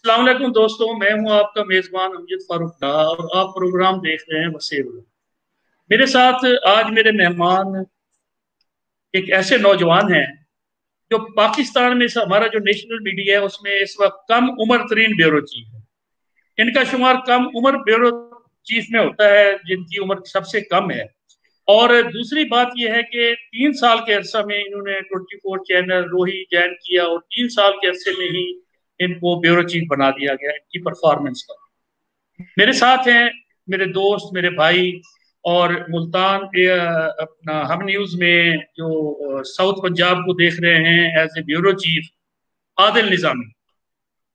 अस्सलाम वालेकुम दोस्तों, मैं हूं आपका मेजबान अमजद फारूक डार और आप प्रोग्राम देख रहे हैं वसीम। मेरे साथ आज मेरे मेहमान एक ऐसे नौजवान हैं जो पाकिस्तान में हमारा जो नेशनल मीडिया है उसमें इस वक्त कम उम्र तरीन ब्यूरो चीफ है। इनका शुमार कम उम्र ब्यूरो चीफ में होता है जिनकी उम्र सबसे कम है। और दूसरी बात यह है कि 3 साल के अरसा में इन्होंने 24 चैनल रोही ज्वाइन किया और 3 साल के अरसे में ही इनको ब्यूरो चीफ बना दिया गया इनकी परफॉर्मेंस पर। मेरे साथ हैं मेरे दोस्त, मेरे भाई और मुल्तान के अपना हम न्यूज में जो साउथ पंजाब को देख रहे हैं as a bureau chief, Adil Nizami.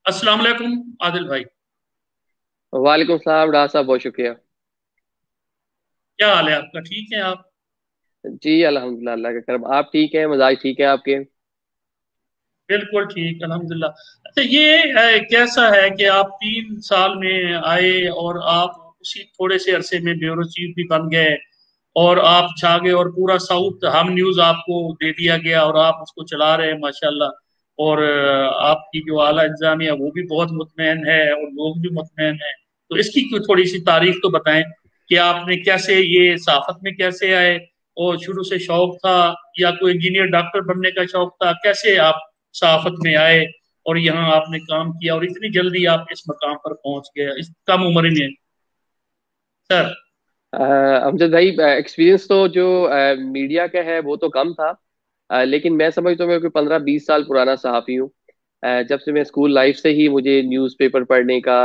अस्सलाम वालेकुम आदिल भाई। वालेकुम सलाम डॉक्टर साहब, बहुत शुक्रिया। क्या हाल है आपका? ठीक है आप? जी अल्हम्दुलिल्लाह, अल्लाह का करम। आप ठीक हैं? मजाज ठीक है आपके? बिल्कुल ठीक, अल्हम्दुलिल्लाह। अच्छा, ये कैसा है कि आप 3 साल में आए और आप उसी थोड़े से अरसे में ब्यूरो चीफ भी बन गए और आप छा गए और पूरा साउथ हम न्यूज आपको दे दिया गया और आप उसको चला रहे हैं माशाल्लाह। और आपकी जो आला इंतजामिया वो भी बहुत मुतमईन है और लोग भी मुतमईन हैं। तो इसकी कोई थोड़ी सी तारीख तो बताएं कि आपने कैसे ये सहाफत में कैसे आए, और शुरू से शौक था या कोई इंजीनियर डॉक्टर बनने का शौक था, कैसे आप सहाफत में आए और यहाँ आपने काम किया और इतनी जल्दी आप इस मकाम पर पहुंच गए इस कम उम्र में, सर? अमजद भाई, एक्सपीरियंस तो जो मीडिया का है वो तो कम था। लेकिन मैं समझता हूँ मैं कोई 15-20 साल पुराना सहाफ़ी हूँ। जब से मैं स्कूल लाइफ से ही मुझे न्यूज़पेपर पढ़ने का,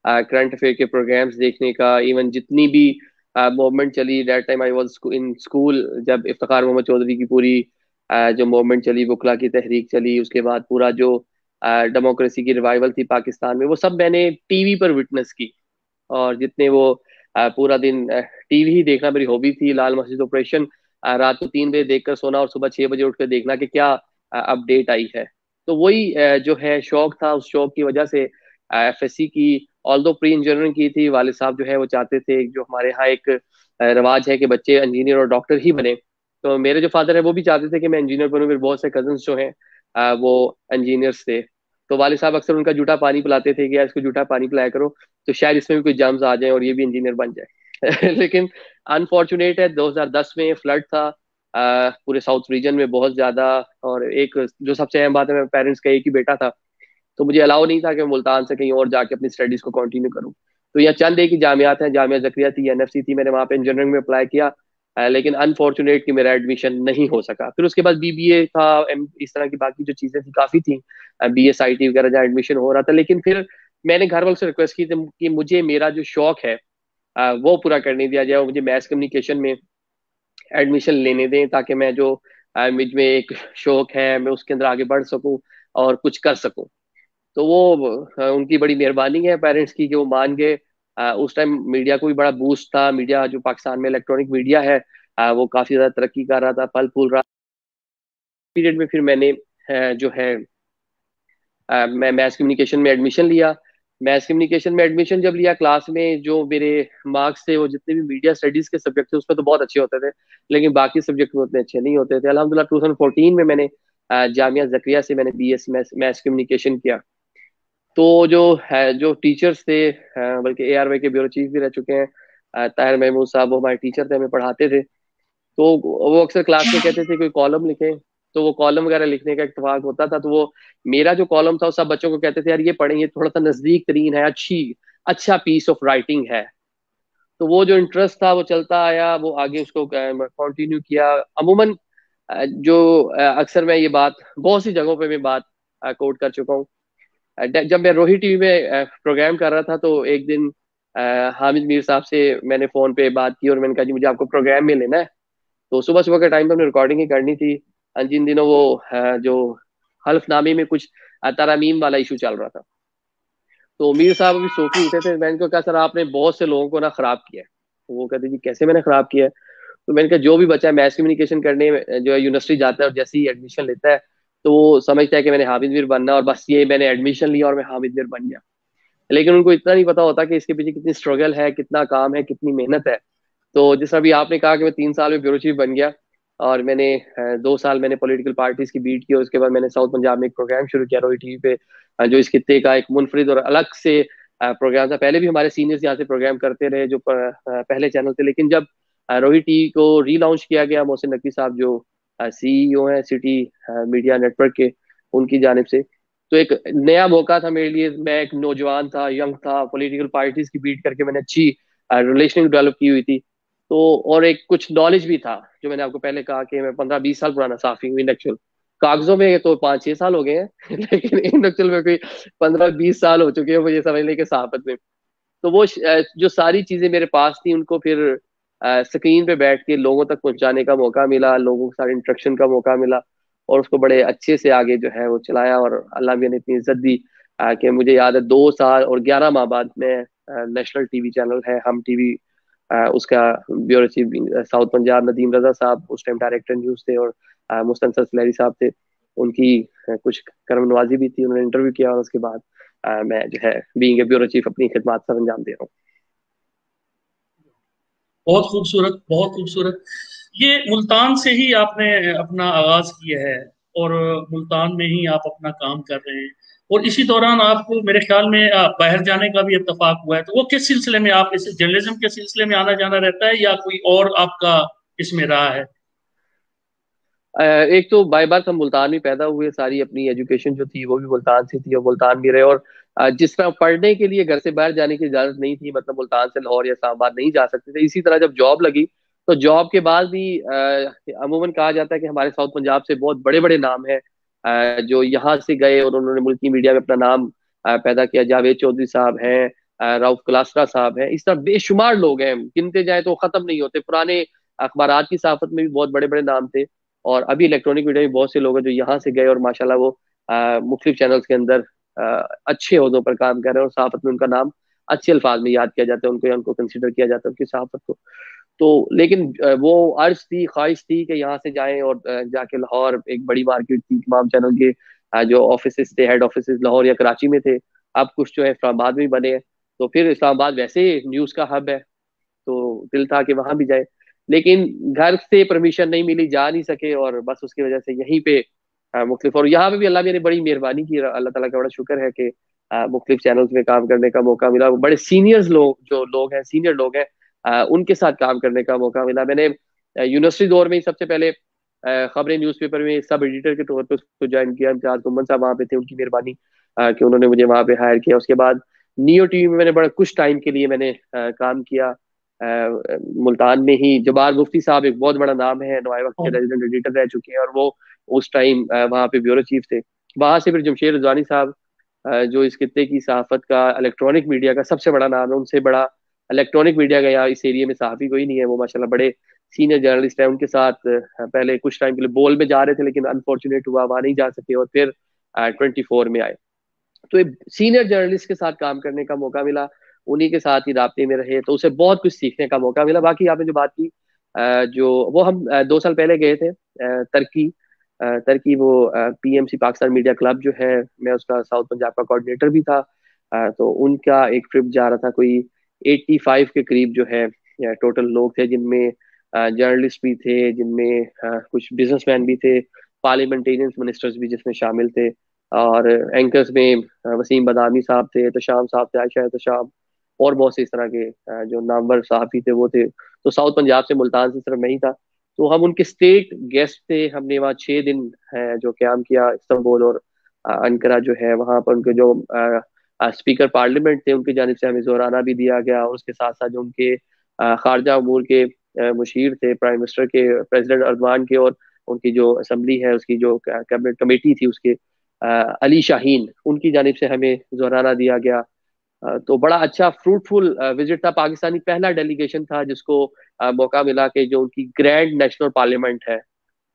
करंट अफेयर के प्रोग्राम्स देखने का, इवन जितनी भी मूवमेंट चली that time I was in school, जब इफ्तिखार मोहम्मद चौधरी की पूरी जो मूवमेंट चली, वकला की तहरीक चली, उसके बाद पूरा जो डेमोक्रेसी की रिवाइवल थी पाकिस्तान में, वो सब मैंने टीवी पर विटनेस की। और जितने वो पूरा दिन टीवी ही देखना मेरी हॉबी थी। लाल मस्जिद ऑपरेशन रात को 3 बजे देखकर सोना और सुबह 6 बजे उठ कर देखना कि क्या अपडेट आई है। तो वही जो है शौक था, उस शौक की वजह से एफएससी की ऑल दो प्री इंजीनियरिंग की थी। वाले साहब जो है वो चाहते थे, जो हमारे यहाँ एक रिवाज है कि बच्चे इंजीनियर और डॉक्टर ही बने। तो मेरे जो फादर है वो भी चाहते थे कि मैं इंजीनियर बनूं। मेरे बहुत से कजन्स जो हैं वो इंजीनियर्स थे। तो वाले साहब अक्सर उनका जूठा पानी पिलाते थे कि यार इसको जूठा पानी पिलाया करो, तो शायद इसमें भी कोई जम्स आ जाए और ये भी इंजीनियर बन जाए। लेकिन अनफॉर्चुनेट है, 2010 में फ्लड था पूरे साउथ रीजन में बहुत ज्यादा। और एक जो सबसे अहम बात है, मेरे पेरेंट्स का एक ही बेटा था, तो मुझे अलाउ नहीं था कि मैं मुल्तान से कहीं और जाके अपनी स्टडीज को कंटिन्यू करूँ। तो यहाँ चंद एक ही जामियात हैं, जामिया जकरिया थी, एनएफसी थी, मैंने वहाँ पे इंजीनियरिंग में अप्लाई किया। लेकिन अनफॉर्चुनेट कि मेरा एडमिशन नहीं हो सका। फिर उसके बाद बीबीए था, इस तरह की बाकी जो चीजें थी काफी थी, बीएसआईटी वगैरह जहाँ एडमिशन हो रहा था। लेकिन फिर मैंने घर वालों से रिक्वेस्ट की थी कि मुझे मेरा जो शौक है वो पूरा करने दिया जाए और मुझे मैथ कम्युनिकेशन में एडमिशन लेने दें, ताकि मैं जो मुझ में एक शौक है मैं उसके अंदर आगे बढ़ सकूं और कुछ कर सकूं। तो वो उनकी बड़ी मेहरबानी है पेरेंट्स की कि वो मान गए। उस टाइम मीडिया को भी बड़ा बूस्ट था। मीडिया जो पाकिस्तान में इलेक्ट्रॉनिक मीडिया है वो काफी ज्यादा तरक्की कर रहा था, फल फूल रहा पीरियड में। फिर मैंने जो है मैं मैथ कम्युनिकेशन में एडमिशन लिया। मैथ कम्युनिकेशन में एडमिशन जब लिया, क्लास में जो मेरे मार्क्स थे वो जितने भी मीडिया स्टडीज के सब्जेक्ट थे उसमें तो बहुत अच्छे होते थे, लेकिन बाकी सब्जेक्ट में उतने अच्छे नहीं होते थे। अल्हम्दुलिल्लाह 2014 में मैंने जामिया जकरिया से मैंने बीएस मैथ कम्युनिकेशन किया। तो जो है जो टीचर्स थे, बल्कि एआरवाई के ब्यूरो चीफ भी रह चुके हैं, ताहिर महमूद साहब, वो हमारे टीचर थे, हमें पढ़ाते थे। तो वो अक्सर क्लास में कहते थे कोई कॉलम लिखें, तो वो कॉलम वगैरह लिखने का इत्तेफाक होता था। तो वो मेरा जो कॉलम था वो सब बच्चों को कहते थे यार ये पढ़ें, ये थोड़ा सा नजदीक तरीन है, अच्छी अच्छा पीस ऑफ राइटिंग है। तो वो जो इंटरेस्ट था वो चलता आया, वो आगे उसको कंटिन्यू किया। अमूमन जो अक्सर मैं ये बात बहुत सी जगहों पे मैं बात कोट कर चुका हूँ। जब मैं रोही टीवी में प्रोग्राम कर रहा था, तो एक दिन हामिद मीर साहब से मैंने फोन पे बात की और मैंने कहा जी मुझे आपको प्रोग्राम में लेना है। तो सुबह सुबह के टाइम पे हमने रिकॉर्डिंग ही करनी थी। जिन दिनों वो जो हल्फनामे में कुछ तरमीम वाला इशू चल रहा था, तो मीर साहब अभी सो के उठे थे। मैंने उनको कहा सर आपने बहुत से लोगों को ना खराब किया है। तो वो कहते जी कैसे मैंने खराब किया है? तो मैंने कहा जो भी बच्चा मैथ कम्युनिकेशन करने जो है यूनिवर्सिटी जाता है और जैसे ही एडमिशन लेता है, तो वो समझता है कि मैंने हामिद मीर बनना, और बस ये मैंने एडमिशन लिया और मैं हामिद मीर बन गया। लेकिन उनको इतना नहीं पता होता कि इसके पीछे कितनी स्ट्रगल है, कितना काम है, कितनी मेहनत है। तो जिस अभी आपने कहा कि मैं 3 साल में ब्यूरो चीफ बन गया, और मैंने 2 साल मैंने पॉलिटिकल पार्टीज की बीट की। उसके बाद मैंने साउथ पंजाब में एक प्रोग्राम शुरू किया रोही टीवी पे, जो इस खित्ते का एक मुनफरिद और अलग से प्रोग्राम था। पहले भी हमारे सीनियर्स यहाँ से प्रोग्राम करते रहे जो पहले चैनल थे, लेकिन जब रोही टीवी को रीलॉन्च किया गया, मोहसिन नकवी साहब जो सीईओ हैं सिटी मीडिया नेटवर्क के, उनकी जानिब से, तो एक नया मौका था मेरे लिए। मैं एक नौजवान था, यंग था, पॉलिटिकल पार्टीज की बीट करके मैंने अच्छी रिलेशन डेवलप की हुई थी। तो और एक कुछ नॉलेज भी था, जो मैंने आपको पहले कहा कि मैं 15-20 साल पुराना साफी हूँ इन एक्चुअल। कागजों में तो 5-6 साल हो गए हैं लेकिन इन एक्चुअल में कोई 15-20 साल हो चुके हैं मुझे समझ लें कि सहाफत में। तो वो जो सारी चीजें मेरे पास थी, उनको फिर स्क्रीन पे बैठ के लोगों तक पहुंचाने का मौका मिला, लोगों के साथ इंटरेक्शन का मौका मिला, और उसको बड़े अच्छे से आगे जो है वो चलाया। और अल्लाह मियां ने इतनी इज्जत दी कि मुझे याद है 2 साल और 11 माह बाद में नेशनल टीवी चैनल है हम टीवी, उसका bureau chief south Punjab Nadeem Raza साहब उस टाइम डायरेक्टर न्यूज थे, और मुस्तनसर सलैरी साहब थे। उनकी कुछ कर्म नवाजी भी थी, उन्होंने इंटरव्यू किया, और उसके बाद मैं जो है बीइंग ए ब्यूरो चीफ अपनी खिदमत सर अंजाम दे रहा हूँ। बहुत खूबसूरत, बहुत खूबसूरत। ये मुल्तान से ही आपने अपना आगाज किया है, और मुल्तान में ही आप अपना काम कर रहे हैं, और इसी दौरान आपको मेरे ख्याल में बाहर जाने का भी इत्तेफाक हुआ है। तो वो किस सिलसिले में, आप इस जर्नलिज्म के सिलसिले में आना जाना रहता है, या कोई और आपका इसमें रहा है? एक तो बाय बर्थ हम मुल्तान में पैदा हुए, सारी अपनी एजुकेशन जो थी वो भी मुल्तान से थी और मुल्तान भी रहे। और जिस तरह पढ़ने के लिए घर से बाहर जाने की इजाजत नहीं थी, मतलब मुल्तान से लाहौर या इस्लामाबाद नहीं जा सकते थे, इसी तरह जब जॉब लगी तो जॉब के बाद भी अमूमन कहा जाता है कि हमारे साउथ पंजाब से बहुत बड़े बड़े नाम हैं जो यहाँ से गए और उन्होंने मुल्की मीडिया में अपना नाम पैदा किया। जावेद चौधरी साहब हैं, राउफ क्लासरा साहब हैं, इस तरह बेशुमार लोग हैं, गिनते जाए तो खत्म नहीं होते। पुराने अखबारात की सहाफत में भी बहुत बड़े बड़े नाम थे, और अभी इलेक्ट्रॉनिक मीडिया में बहुत से लोग हैं जो यहाँ से गए और माशाल्लाह वो मुख्तलिफ चैनल्स के अंदर अच्छे ओहदों पर काम कर रहे हैं, और सहाफत में उनका नाम अच्छे अल्फाज में याद किया जाता है, उनको उनको कंसिडर किया जाता है उनकी सहाफत को। तो लेकिन वो अर्ज थी, ख्वाहिश थी कि यहाँ से जाएं, और जाके लाहौर एक बड़ी मार्केट थी, तमाम चैनल के जो ऑफिस थे, हेड ऑफिस लाहौर या कराची में थे, अब कुछ जो है इस्लामाबाद में भी बने हैं। तो फिर इस्लामाबाद वैसे न्यूज का हब है, तो दिल था कि वहां भी जाए, लेकिन घर से परमिशन नहीं मिली, जा नहीं सके, और बस उसकी वजह से यहीं पे मुख्तलिफ, और यहाँ पे भी अल्लाह मेरी बड़ी मेहरबानी की, अल्लाह ताला का बड़ा शुक्र है कि मुख्तलिफ चैनल्स में काम करने का मौका मिला। बड़े सीनियर्स लोग जो लोग हैं, सीनियर लोग हैं, उनके साथ काम करने का मौका मिला। मैंने यूनिवर्सिटी दौर में ही सबसे पहले खबरें न्यूज़पेपर में सब एडिटर के तौर पर उसको ज्वाइन किया। इम्तियाज गुम्मन साहब वहाँ पे थे, उनकी मेहरबानी कि उन्होंने मुझे वहाँ पे हायर किया। उसके बाद नियो टीवी में मैंने बड़ा कुछ टाइम के लिए मैंने काम किया। मुल्तान में ही जबार मुफ्ती साहब एक बहुत बड़ा नाम है, नवाए वक्त के रेजिडेंट एडिटर रह चुके हैं, और वो उस टाइम वहाँ पे ब्यूरो चीफ थे। वहां से फिर जमशेद रजवानी साहब जो इस खित्ते की सहाफत का, इलेक्ट्रॉनिक मीडिया का सबसे बड़ा नाम है, उनसे बड़ा इलेक्ट्रॉनिक मीडिया का यहाँ इस एरिया में सहाफी कोई नहीं है। वो माशाल्लाह बड़े सीनियर जर्नलिस्ट है। उनके साथ पहले कुछ टाइम के लिए बोल में जा रहे थे, लेकिन अनफॉर्चुनेट हुआ वहां नहीं जा सके, और फिर 24 में आए। तो एक सीनियर जर्नलिस्ट के साथ काम करने का मौका मिला, उन्हीं के साथ ही राब्ते में रहे, तो उसे बहुत कुछ सीखने का मौका मिला। बाकी आपने जो बात की, जो वो हम 2 साल पहले गए थे तुर्की। तुर्की वो पीएमसी पाकिस्तान मीडिया क्लब जो है, मैं उसका साउथ पंजाब का कोऑर्डिनेटर भी था। तो उनका एक ट्रिप जा रहा था, कोई 85 के करीब जो है टोटल लोग थे, जिनमें जर्नलिस्ट भी थे, जिनमें कुछ बिजनेसमैन भी थे, पार्लियामेंटेरियंस मिनिस्टर्स भी जिसमें शामिल थे, और एंकर्स में वसीम बदामी साहब थे, तो शाम साहब थे, आयशा तो शाम, और बहुत से इस तरह के जो नामवर सहाफी थे वो थे। तो साउथ पंजाब से, मुल्तान से सिर्फ मैं ही था। तो हम उनके स्टेट गेस्ट थे। हमने वहाँ 6 दिन जो क्याम किया, इस्तांबुल और अनकरा जो है, वहाँ पर उनके जो स्पीकर पार्लियामेंट थे, उनकी जानिब से हमें जोराना भी दिया गया, और उसके साथ साथ जो उनके खारजा अमूर के मुशीर थे, प्राइम मिनिस्टर के, प्रेसिडेंट अर्दवान के, और उनकी जो असम्बली है उसकी जो कैबिनेट कमेटी थी उसके अली शाहीन, उनकी जानिब से हमें जोराना दिया गया। तो बड़ा अच्छा फ्रूटफुल विजिट था। पाकिस्तानी पहला डेलीगेशन था जिसको मौका मिला कि जो उनकी ग्रैंड नेशनल पार्लियामेंट है,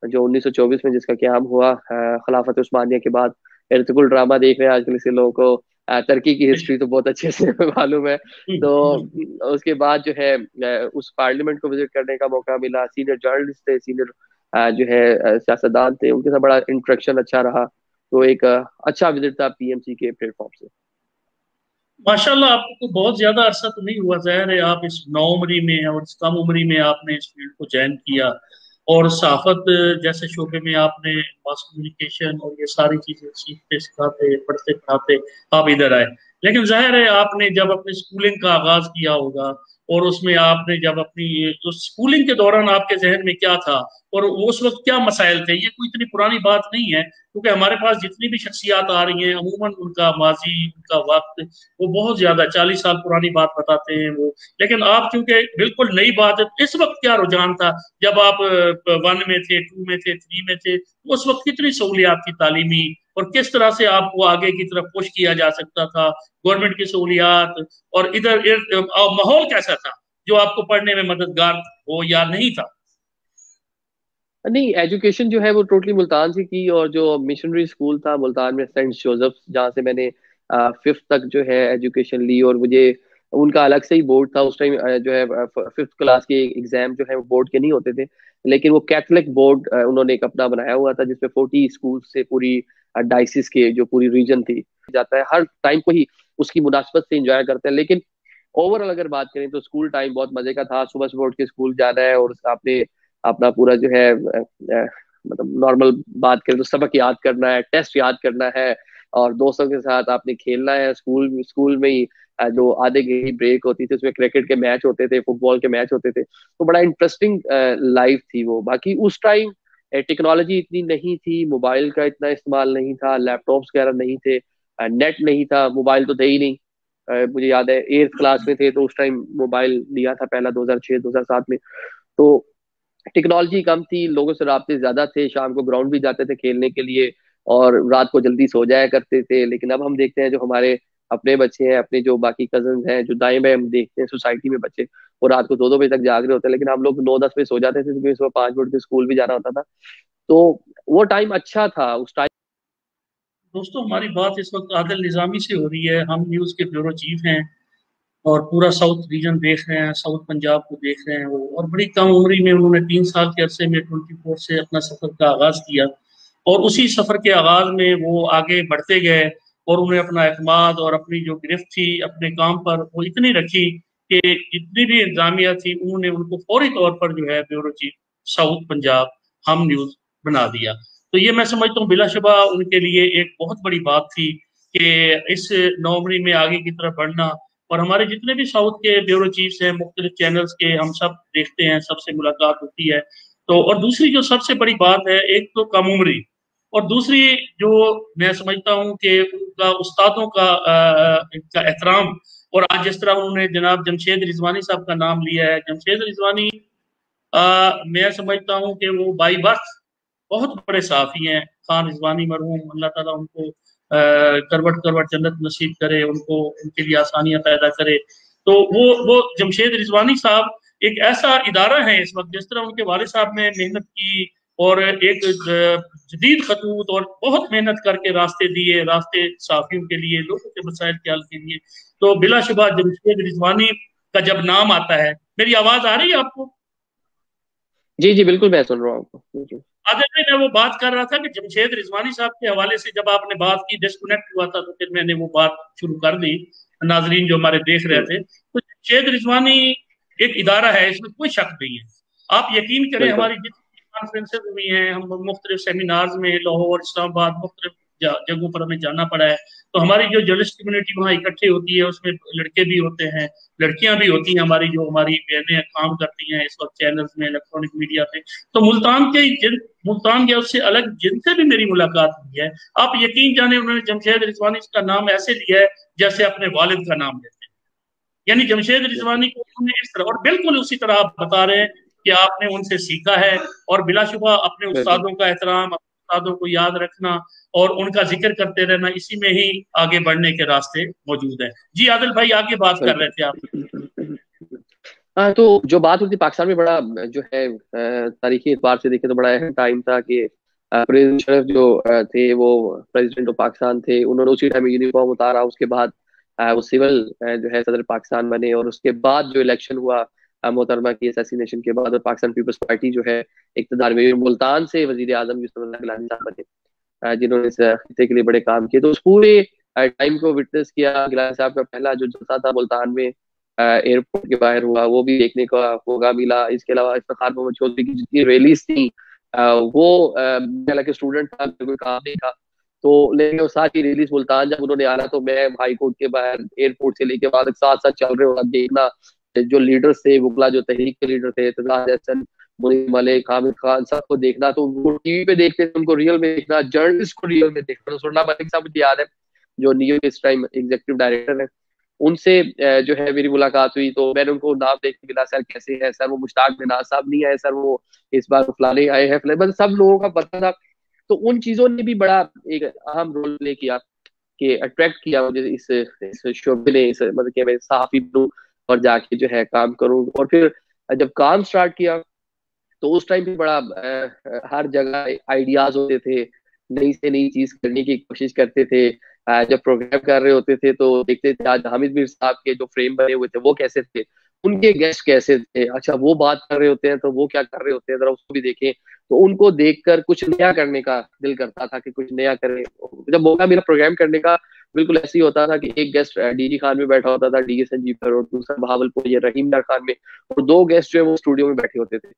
जो 1924 में जिसका क्याम हुआ खिलाफत उस्मानिया के बाद। इर्तुगरुल ड्रामा देख रहे हैं आजकल इससे लोगों को तुर्की की हिस्ट्री तो बहुत अच्छे से मालूम है। तो उसके बाद जो है उस पार्लियामेंट को विजिट करने का मौका मिला। सीनियर जर्नलिस्ट थे, सीनियर जो है सियासतदान थे, उनके साथ बड़ा इंटरेक्शन अच्छा रहा। तो एक अच्छा विजिट था पीएमसी के प्लेटफॉर्म से। माशाल्लाह, आपको बहुत ज्यादा अरसा तो नहीं हुआ, जाहिर है आप इस नौ उम्री में और इस कम उम्री में आपने इस फील्ड को ज्वाइन किया। और सहाफत जैसे शोबे में आपने मास कम्युनिकेशन और ये सारी चीजें सीखते सिखाते पढ़ते पढ़ाते आप इधर आए। लेकिन जाहिर है आपने जब अपनी स्कूलिंग का आगाज किया होगा, और उसमें आपने जब अपनी जो स्कूलिंग के दौरान आपके जहन में क्या था और उस वक्त क्या मसाइल थे, ये कोई इतनी पुरानी बात नहीं है, क्योंकि हमारे पास जितनी भी शख्सियात आ रही हैं अमूमन उनका माजी उनका वक्त वो बहुत ज्यादा 40 साल पुरानी बात बताते हैं वो। लेकिन आप चूंकि बिल्कुल नई बात है, इस वक्त क्या रुझान था जब आप 1 में थे, 2 में थे, 3 में थे, उस वक्त कितनी सहूलियात थी तालीमी, और किस तरह से आपको आगे की तरफ पुश किया जा सकता था, गवर्नमेंट की सहूलियात, और इधर माहौल कैसा था जो आपको पढ़ने में मददगार हो या नहीं था? नहीं, एजुकेशन जो है वो टोटली मुल्तान से की, और जो मिशनरी स्कूल था मुल्तान में सेंट जोसेफ, जहाँ से मैंने फिफ्थ तक जो है एजुकेशन ली। और मुझे उनका अलग से ही बोर्ड था उस टाइम, जो है फिफ्थ क्लास के एग्जाम जो है वो बोर्ड के नहीं होते थे, लेकिन वो कैथलिक बोर्ड उन्होंने एक अपना बनाया हुआ था, जिसमें 40 स्कूल से पूरी डाइसिस के जो पूरी रीजन थी जाता है। हर टाइम को ही उसकी मुनासबत से इंजॉय करते हैं। लेकिन ओवरऑल अगर बात करें तो स्कूल टाइम बहुत मजे का था। सुबह सुबह उठ के स्कूल जाना है, और आपने अपना पूरा जो है मतलब नॉर्मल बात करें तो सबक याद करना है, टेस्ट याद करना है, और दोस्तों के साथ आपने खेलना है। स्कूल में ही जो आधे घंटे ब्रेक होती थी उसमें क्रिकेट के मैच होते थे, फुटबॉल के मैच होते थे, तो बड़ा इंटरेस्टिंग लाइफ थी वो। बाकी उस टाइम टेक्नोलॉजी इतनी नहीं थी, मोबाइल का इतना इस्तेमाल नहीं था, लैपटॉप्स वगैरह नहीं थे, नेट नहीं था, मोबाइल तो थे ही नहीं। मुझे याद है 8th क्लास में थे तो उस टाइम मोबाइल लिया था पहला 2006 2007 में। तो टेक्नोलॉजी कम थी, लोगों से राब्ते ज्यादा थे, शाम को ग्राउंड भी जाते थे खेलने के लिए, और रात को जल्दी सो जाया करते थे। लेकिन अब हम देखते हैं जो हमारे अपने बच्चे हैं, अपने जो बाकी कजन हैं, जो दाएं बाएं हम देखते हैं सोसाइटी में बच्चे, वो रात को 2-2 बजे तक जाग रहे होते हैं, लेकिन हम लोग 9-10 बजे सो जाते थे क्योंकि सुबह 5 बजे उठ के स्कूल भी जाना होता था। तो वो टाइम अच्छा था उस टाइम। दोस्तों, हमारी बात इस वक्त आदिल निजामी से हो रही है। हम न्यूज़ के ब्यूरो चीफ हैं और पूरा साउथ रीजन देख रहे हैं, साउथ पंजाब को देख रहे हैं वो। और बड़ी कम उम्री में उन्होंने 3 साल के अरसे में 24 से अपना सफर का आगाज किया, और उसी सफर के आगाज में वो आगे बढ़ते गए, और उन्हें अपना एतमाद और अपनी जो गिरफ्त थी अपने काम पर वो इतनी रखी कि जितनी भी इंतजामिया थी उन्होंने उनको फौरी तौर पर जो है ब्यूरो चीफ साउथ पंजाब हम न्यूज बना दिया। तो ये मैं समझता हूँ बिलाशुबा उनके लिए एक बहुत बड़ी बात थी कि इस नौकरी में आगे की तरफ बढ़ना। और हमारे जितने भी साउथ के ब्यूरो चीफ्स हैं मुख्तलिफ चैनल्स के, हम सब देखते हैं, सबसे मुलाकात होती है। तो और दूसरी जो सबसे बड़ी बात है, एक तो कम उम्री, और दूसरी जो मैं समझता हूँ कि उनका उस्तादों का एहतराम। और आज जिस तरह उन्होंने जनाब जमशेद रिजवानी साहब का नाम लिया है, जमशेद रिजवानी मैं समझता हूँ कि वो बाई बर्थ बहुत बड़े साफी हैं। खान रिजवानी मरहूम, अल्लाह ताला उनको करवट करवट जन्नत नसीब करे, उनको उनके लिए आसानियां पैदा करे। तो वो जमशेद रिजवानी साहब एक ऐसा इदारा है इस वक्त, जिस तरह उनके वालिद साहब ने मेहनत की और एक जदीद खतूत और बहुत मेहनत करके रास्ते दिए, रास्ते साफियों के लिए, लोगों के मसाइल के हल के लिए। तो बिलाशुबा जमशेद रिजवानी का जब नाम आता है, मेरी आवाज आ रही है आपको? जी जी बिल्कुल, मैं सुन रहा हूँ आपको जी। आदर में मैं वो बात कर रहा था कि जमशेद रिजवानी साहब के हवाले से जब आपने बात की, डिस्कनेक्ट हुआ था, तो फिर मैंने वो बात शुरू कर दी, नाजरीन जो हमारे देख रहे हम्म, थे। तो जमशेद रिजवानी एक इदारा है, इसमें कोई शक नहीं है। आप यकीन करें, बिल्कुल। हमारी जितनी कॉन्फ्रेंसेज हुई हैं, हम मुख्तलिफ सेमिनार्स में लाहौर इस्लामाबाद मुख्तलिफ जगहों पर हमें जाना पड़ा है। तो हमारी जो जर्नलिस्ट कम्युनिटी वहाँ इकट्ठी होती है, उसमें लड़के भी होते हैं, लड़कियां भी होती हैं, हमारी जो हमारी बहनें काम करती हैं इस वक्त चैनल्स में, इलेक्ट्रॉनिक मीडिया पे। तो मुल्तान या उससे अलग जिनसे भी मेरी मुलाकात हुई है, आप यकीन जाने उन्होंने जमशेद रिजवानी का नाम ऐसे लिया है जैसे अपने वालिद का नाम लेते हैं। यानी जमशेद रिजवानी को उन्होंने इस तरह, और बिल्कुल उसी तरह आप बता रहे हैं कि आपने उनसे सीखा है। और बिलाशुबा अपने बिल्कुल। उस्तादों का एहतराम, अपने उस्तादों को याद रखना और उनका जिक्र करते रहना, इसी में ही आगे बढ़ने के रास्ते मौजूद है। जी आदिल भाई, आगे बात कर रहे थे आप। बिल्कुल। हाँ, तो जो बात होती पाकिस्तान में बड़ा जो है तारीखी एतबार से देखे तो बड़ा अहम टाइम था कि प्रेसिडेंट शरीफ जो थे वो प्रेसिडेंट ऑफ पाकिस्तान थे। उन्होंने उसी टाइम यूनिफॉर्म उतारा, उसके बाद वो सिविल जो है सदर पाकिस्तान बने, और उसके बाद जो इलेक्शन हुआ मोहतरमा की असैसिनेशन के बाद, और पाकिस्तान पीपल्स पार्टी जो है इक़्तिदार में, मुल्तान से वजीर आजम यूसुफ गिलानी साहब बने, जिन्होंने इस खिते के लिए बड़े काम किए। तो उस पूरे टाइम को विटनेस किया। गिलानी साहब का पहला जो जलसा था मुल्तान में, एयरपोर्ट के बाहर हुआ, वो भी देखने का मौका मिला। इसके अलावा इफ्तिखार मोहम्मद चौधरी की जितनी रैलीज थी, वो हालांकि स्टूडेंट था, कोई काम नहीं था, तो लेकिन वो सारी रैलीज मुल्तान जब उन्होंने आना, तो मैं हाई कोर्ट के बाहर एयरपोर्ट से लेके बाद साथ साथ चल रहे हो देखना। जो लीडर्स थे वुकला, जो तहरीक के लीडर थे, एतजाज हसन, मुनीर मलिक, हामिद खान, सबको देखना। तो वो टीवी पे देखते थे, उनको रियल में देखना, जर्नलिस्ट को रियल में देखना। तो सुरना मलिक साहब मुझे याद है, जो न्यू इस टाइम एग्जीक्यूटिव डायरेक्टर है, उनसे जो है मेरी मुलाकात हुई। तो मैंने उनको नाम देख के मिला, सर कैसे हैं सर, वो मुश्ताक मिनाज साहब नहीं आए सर, वो इस बार फलाने आए हैं फलाने, मतलब सब लोगों का पता था। तो उन चीजों ने भी बड़ा एक अहम रोल प्ले किया कि अट्रैक्ट किया मुझे इस शोबे ने, इस मतलब कि मैं सहाफी बनूं और जाके जो है काम करूं। और फिर जब काम स्टार्ट किया, तो उस टाइम भी बड़ा हर जगह आइडियाज होते थे, नई से नई चीज करने की कोशिश करते थे। जब प्रोग्राम कर रहे होते थे तो देखते थे आज हामिद मीर साहब के जो फ्रेम बने हुए थे वो कैसे थे, उनके गेस्ट कैसे थे, अच्छा वो बात कर रहे होते हैं तो वो क्या कर रहे होते हैं, जरा उसको भी देखें। तो उनको देखकर कुछ नया करने का दिल करता था कि कुछ नया करें। जब मौका मिला प्रोग्राम करने का, बिल्कुल ऐसे ही होता था कि एक गेस्ट डीजी खान में बैठा होता था, डीजे संजीव पर, और दूसरा बहावलपुर ये रहीम खान में, और दो गेस्ट जो है वो स्टूडियो में बैठे होते थे।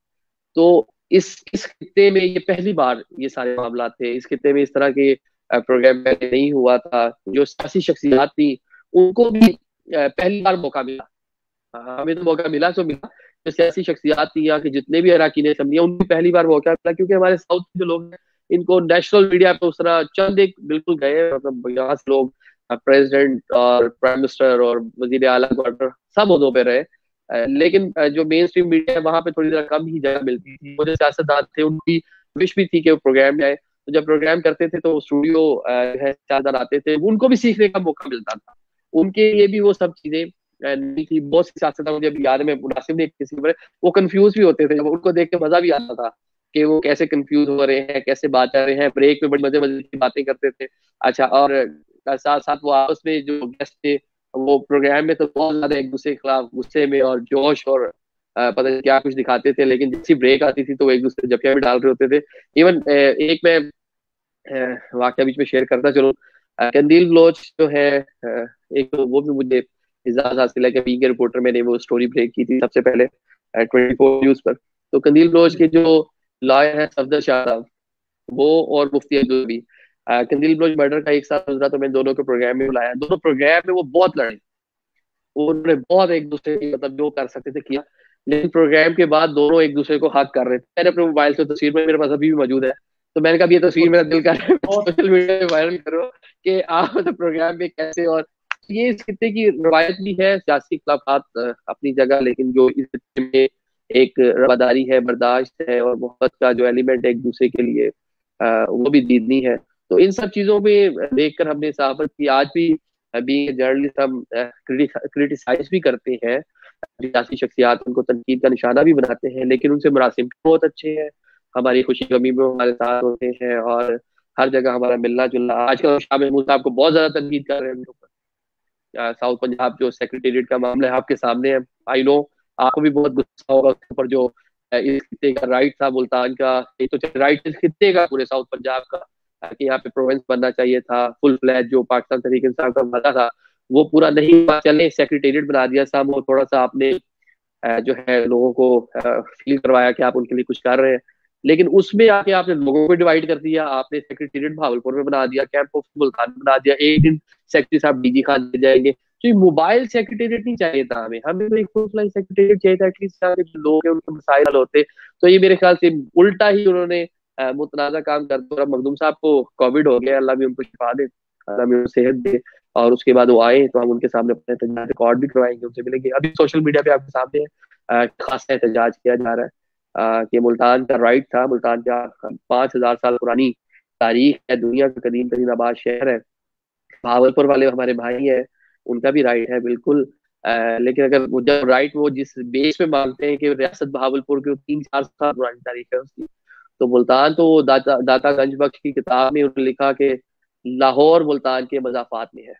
तो इस खित्ते में ये पहली बार ये सारे मामला थे, इस खित्ते में इस तरह के प्रोग्राम पहले नहीं हुआ था। जो सियासी शख्सियात थी उनको भी पहली बार मौका मिला। हमें तो मौका मिला, तो मिला जो सियासी शख्सियात थी यहाँ के जितने भी अरकान असम्बली, उनको पहली बार मौका मिला। क्योंकि हमारे साउथ के जो लोग हैं, इनको नेशनल मीडिया पे उस तरह चंद एक बिल्कुल गए, मतलब यहाँ से लोग प्रेसिडेंट और प्राइम मिनिस्टर और वजीर आला गवर्नर सब उहदों पे रहे। लेकिन जो मेन स्ट्रीम मीडिया है वहां पे थोड़ी ज़रा कम ही जगह मिलती थी। वो जो सियासतदान थे उनकी विश भी थी कि वो प्रोग्राम में आए, तो जब प्रोग्राम करते थे तो स्टूडियो है सियासतदान आते थे, उनको भी सीखने का मौका मिलता था। उनके लिए भी वो सब चीजें नहीं थी। बहुत सी सियासतदान मुझे अभी याद है, मैं मुनासिब ने किसी पर, वो कंफ्यूज भी होते थे, जब उनको देख के मजा भी आता था कि वो कैसे कंफ्यूज हो रहे हैं, कैसे बात कर रहे हैं, ब्रेक में बड़ी मजे मजे की बातें करते थे। अच्छा, और साथ साथ वो आपस में जो गेस्ट थे, वो प्रोग्राम में तो बहुत ज्यादा एक दूसरे के खिलाफ गुस्से में और जोश और पता नहीं क्या कुछ दिखाते थे, लेकिन जैसी ब्रेक आती थी तो वो एक दूसरे जपिया भी डाल रहे होते थे। इवन एक मैं वाकया बीच में शेयर करता चलो। कंदील बलोच जो है, एक तो वो भी मुझे एजाज हासिल है कि वीक के रिपोर्टर मैंने वो स्टोरी ब्रेक की थी सबसे पहले 24 न्यूज पर। तो कंदील बलोच के जो लॉयर है सफदर शाह साहब, वो और मुफ्ती अब्दुल भी, कंदील बलोच मर्डर का एक साल गुजरा तो मैंने दोनों के प्रोग्राम में बुलाया। दोनों प्रोग्राम में वो बहुत लड़े, उन्होंने बहुत एक दूसरे की मतलब जो कर सकते थे किया, लेकिन प्रोग्राम के बाद दोनों एक दूसरे को हक कर रहे थे। मैंने अपने मोबाइल से तस्वीर में, मेरे पास अभी भी मौजूद है, तो मैंने कहा ये तस्वीर मेरा दिल कर रहा है सोशल मीडिया पे वायरल करो कि आप मतलब प्रोग्राम में कैसे। और ये इस खित्ते की रवायत भी है, सियासी खिलाफात अपनी जगह, लेकिन जो इस खित्ते में एक रवादारी है, बर्दाश्त है और मोहब्बत का जो एलिमेंट है एक दूसरे के लिए, वो भी दीदनी है। तो इन सब चीजों में देखकर हमने सहाफत की। आज भी अभी जर्नलिस्ट हम क्रिटिसाइज भी करते हैं सियासी शख्सियात, उनको तनकीद का निशाना भी बनाते हैं, लेकिन उनसे मुनासिब बहुत अच्छे हैं, हमारी खुशी गमी में हमारे साथ होते हैं और हर जगह हमारा मिलना जुलना। आजकल शाह महमूद साहब को बहुत ज्यादा तनकीद कर रहे हैं मेरे ऊपर, साउथ पंजाब जो सेक्रेटेरिएट का मामला है आपके सामने है। आई नो आपको भी बहुत गुस्सा होगा उसके ऊपर, जो इस खित्ते का राइट था मुल्तान का, एक तो राइट इस खित्ते का पूरे साउथ पंजाब का कि यहाँ पे प्रोविंस बनना चाहिए था, फुल फ्लैज जो पाकिस्तान तहरीक इंसाफ का वादा था वो पूरा नहीं हुआ। चले सेक्रेटेरिएट बना दिया साहब, वो थोड़ा सा आपने जो है लोगों को फील करवाया कि आप उनके लिए कुछ कर रहे हैं, लेकिन उसमें आके आपने लोगों को डिवाइड कर दिया। आपने सेक्रेटेरिएट भावलपुर में बना दिया, कैंप ऑफ मुल्तान में बना दिया, एक दिन सेक्रेटरी साहब डीजी खान दे जाएंगे। तो ये मोबाइल सेक्रेटेरिएट नहीं चाहिए था हमें, हमें तो एक फुल फ्लैज सेक्रेटेरिएट चाहिए था, एटलीस्ट जो लोग हैं उनके मसाइल हल होते। तो ये मेरे ख्याल से उल्टा ही उन्होंने मुतनाज़ा काम कर दिया। मखदूम साहब को कोविड हो गया, अल्लाह भी उनको शिफा दे, अल्लाह भी उनको सेहत दे, और उसके बाद वो आए तो हम उनके सामने अपने एहतजाज रिकॉर्ड भी करवाएंगे, उनसे मिलेंगे। अभी सोशल मीडिया पे आपके सामने खासा एहतजाज किया जा रहा है कि मुल्तान का राइट था, मुल्तान का 5,000 साल पुरानी तारीख है, दुनिया का कदीम तरीन आबाद शहर है, भावलपुर वाले हमारे भाई है, उनका भी राइट है बिल्कुल। लेकिन अगर जब राइट वो जिस बेस पे मांगते हैं कि रियासत भावलपुर की 3-4 साल पुरानी तारीख है उसकी, तो मुल्तान तो दाता गंज बख्श की किताब में उन्होंने लिखा कि लाहौर मुल्तान के मजाफात में है।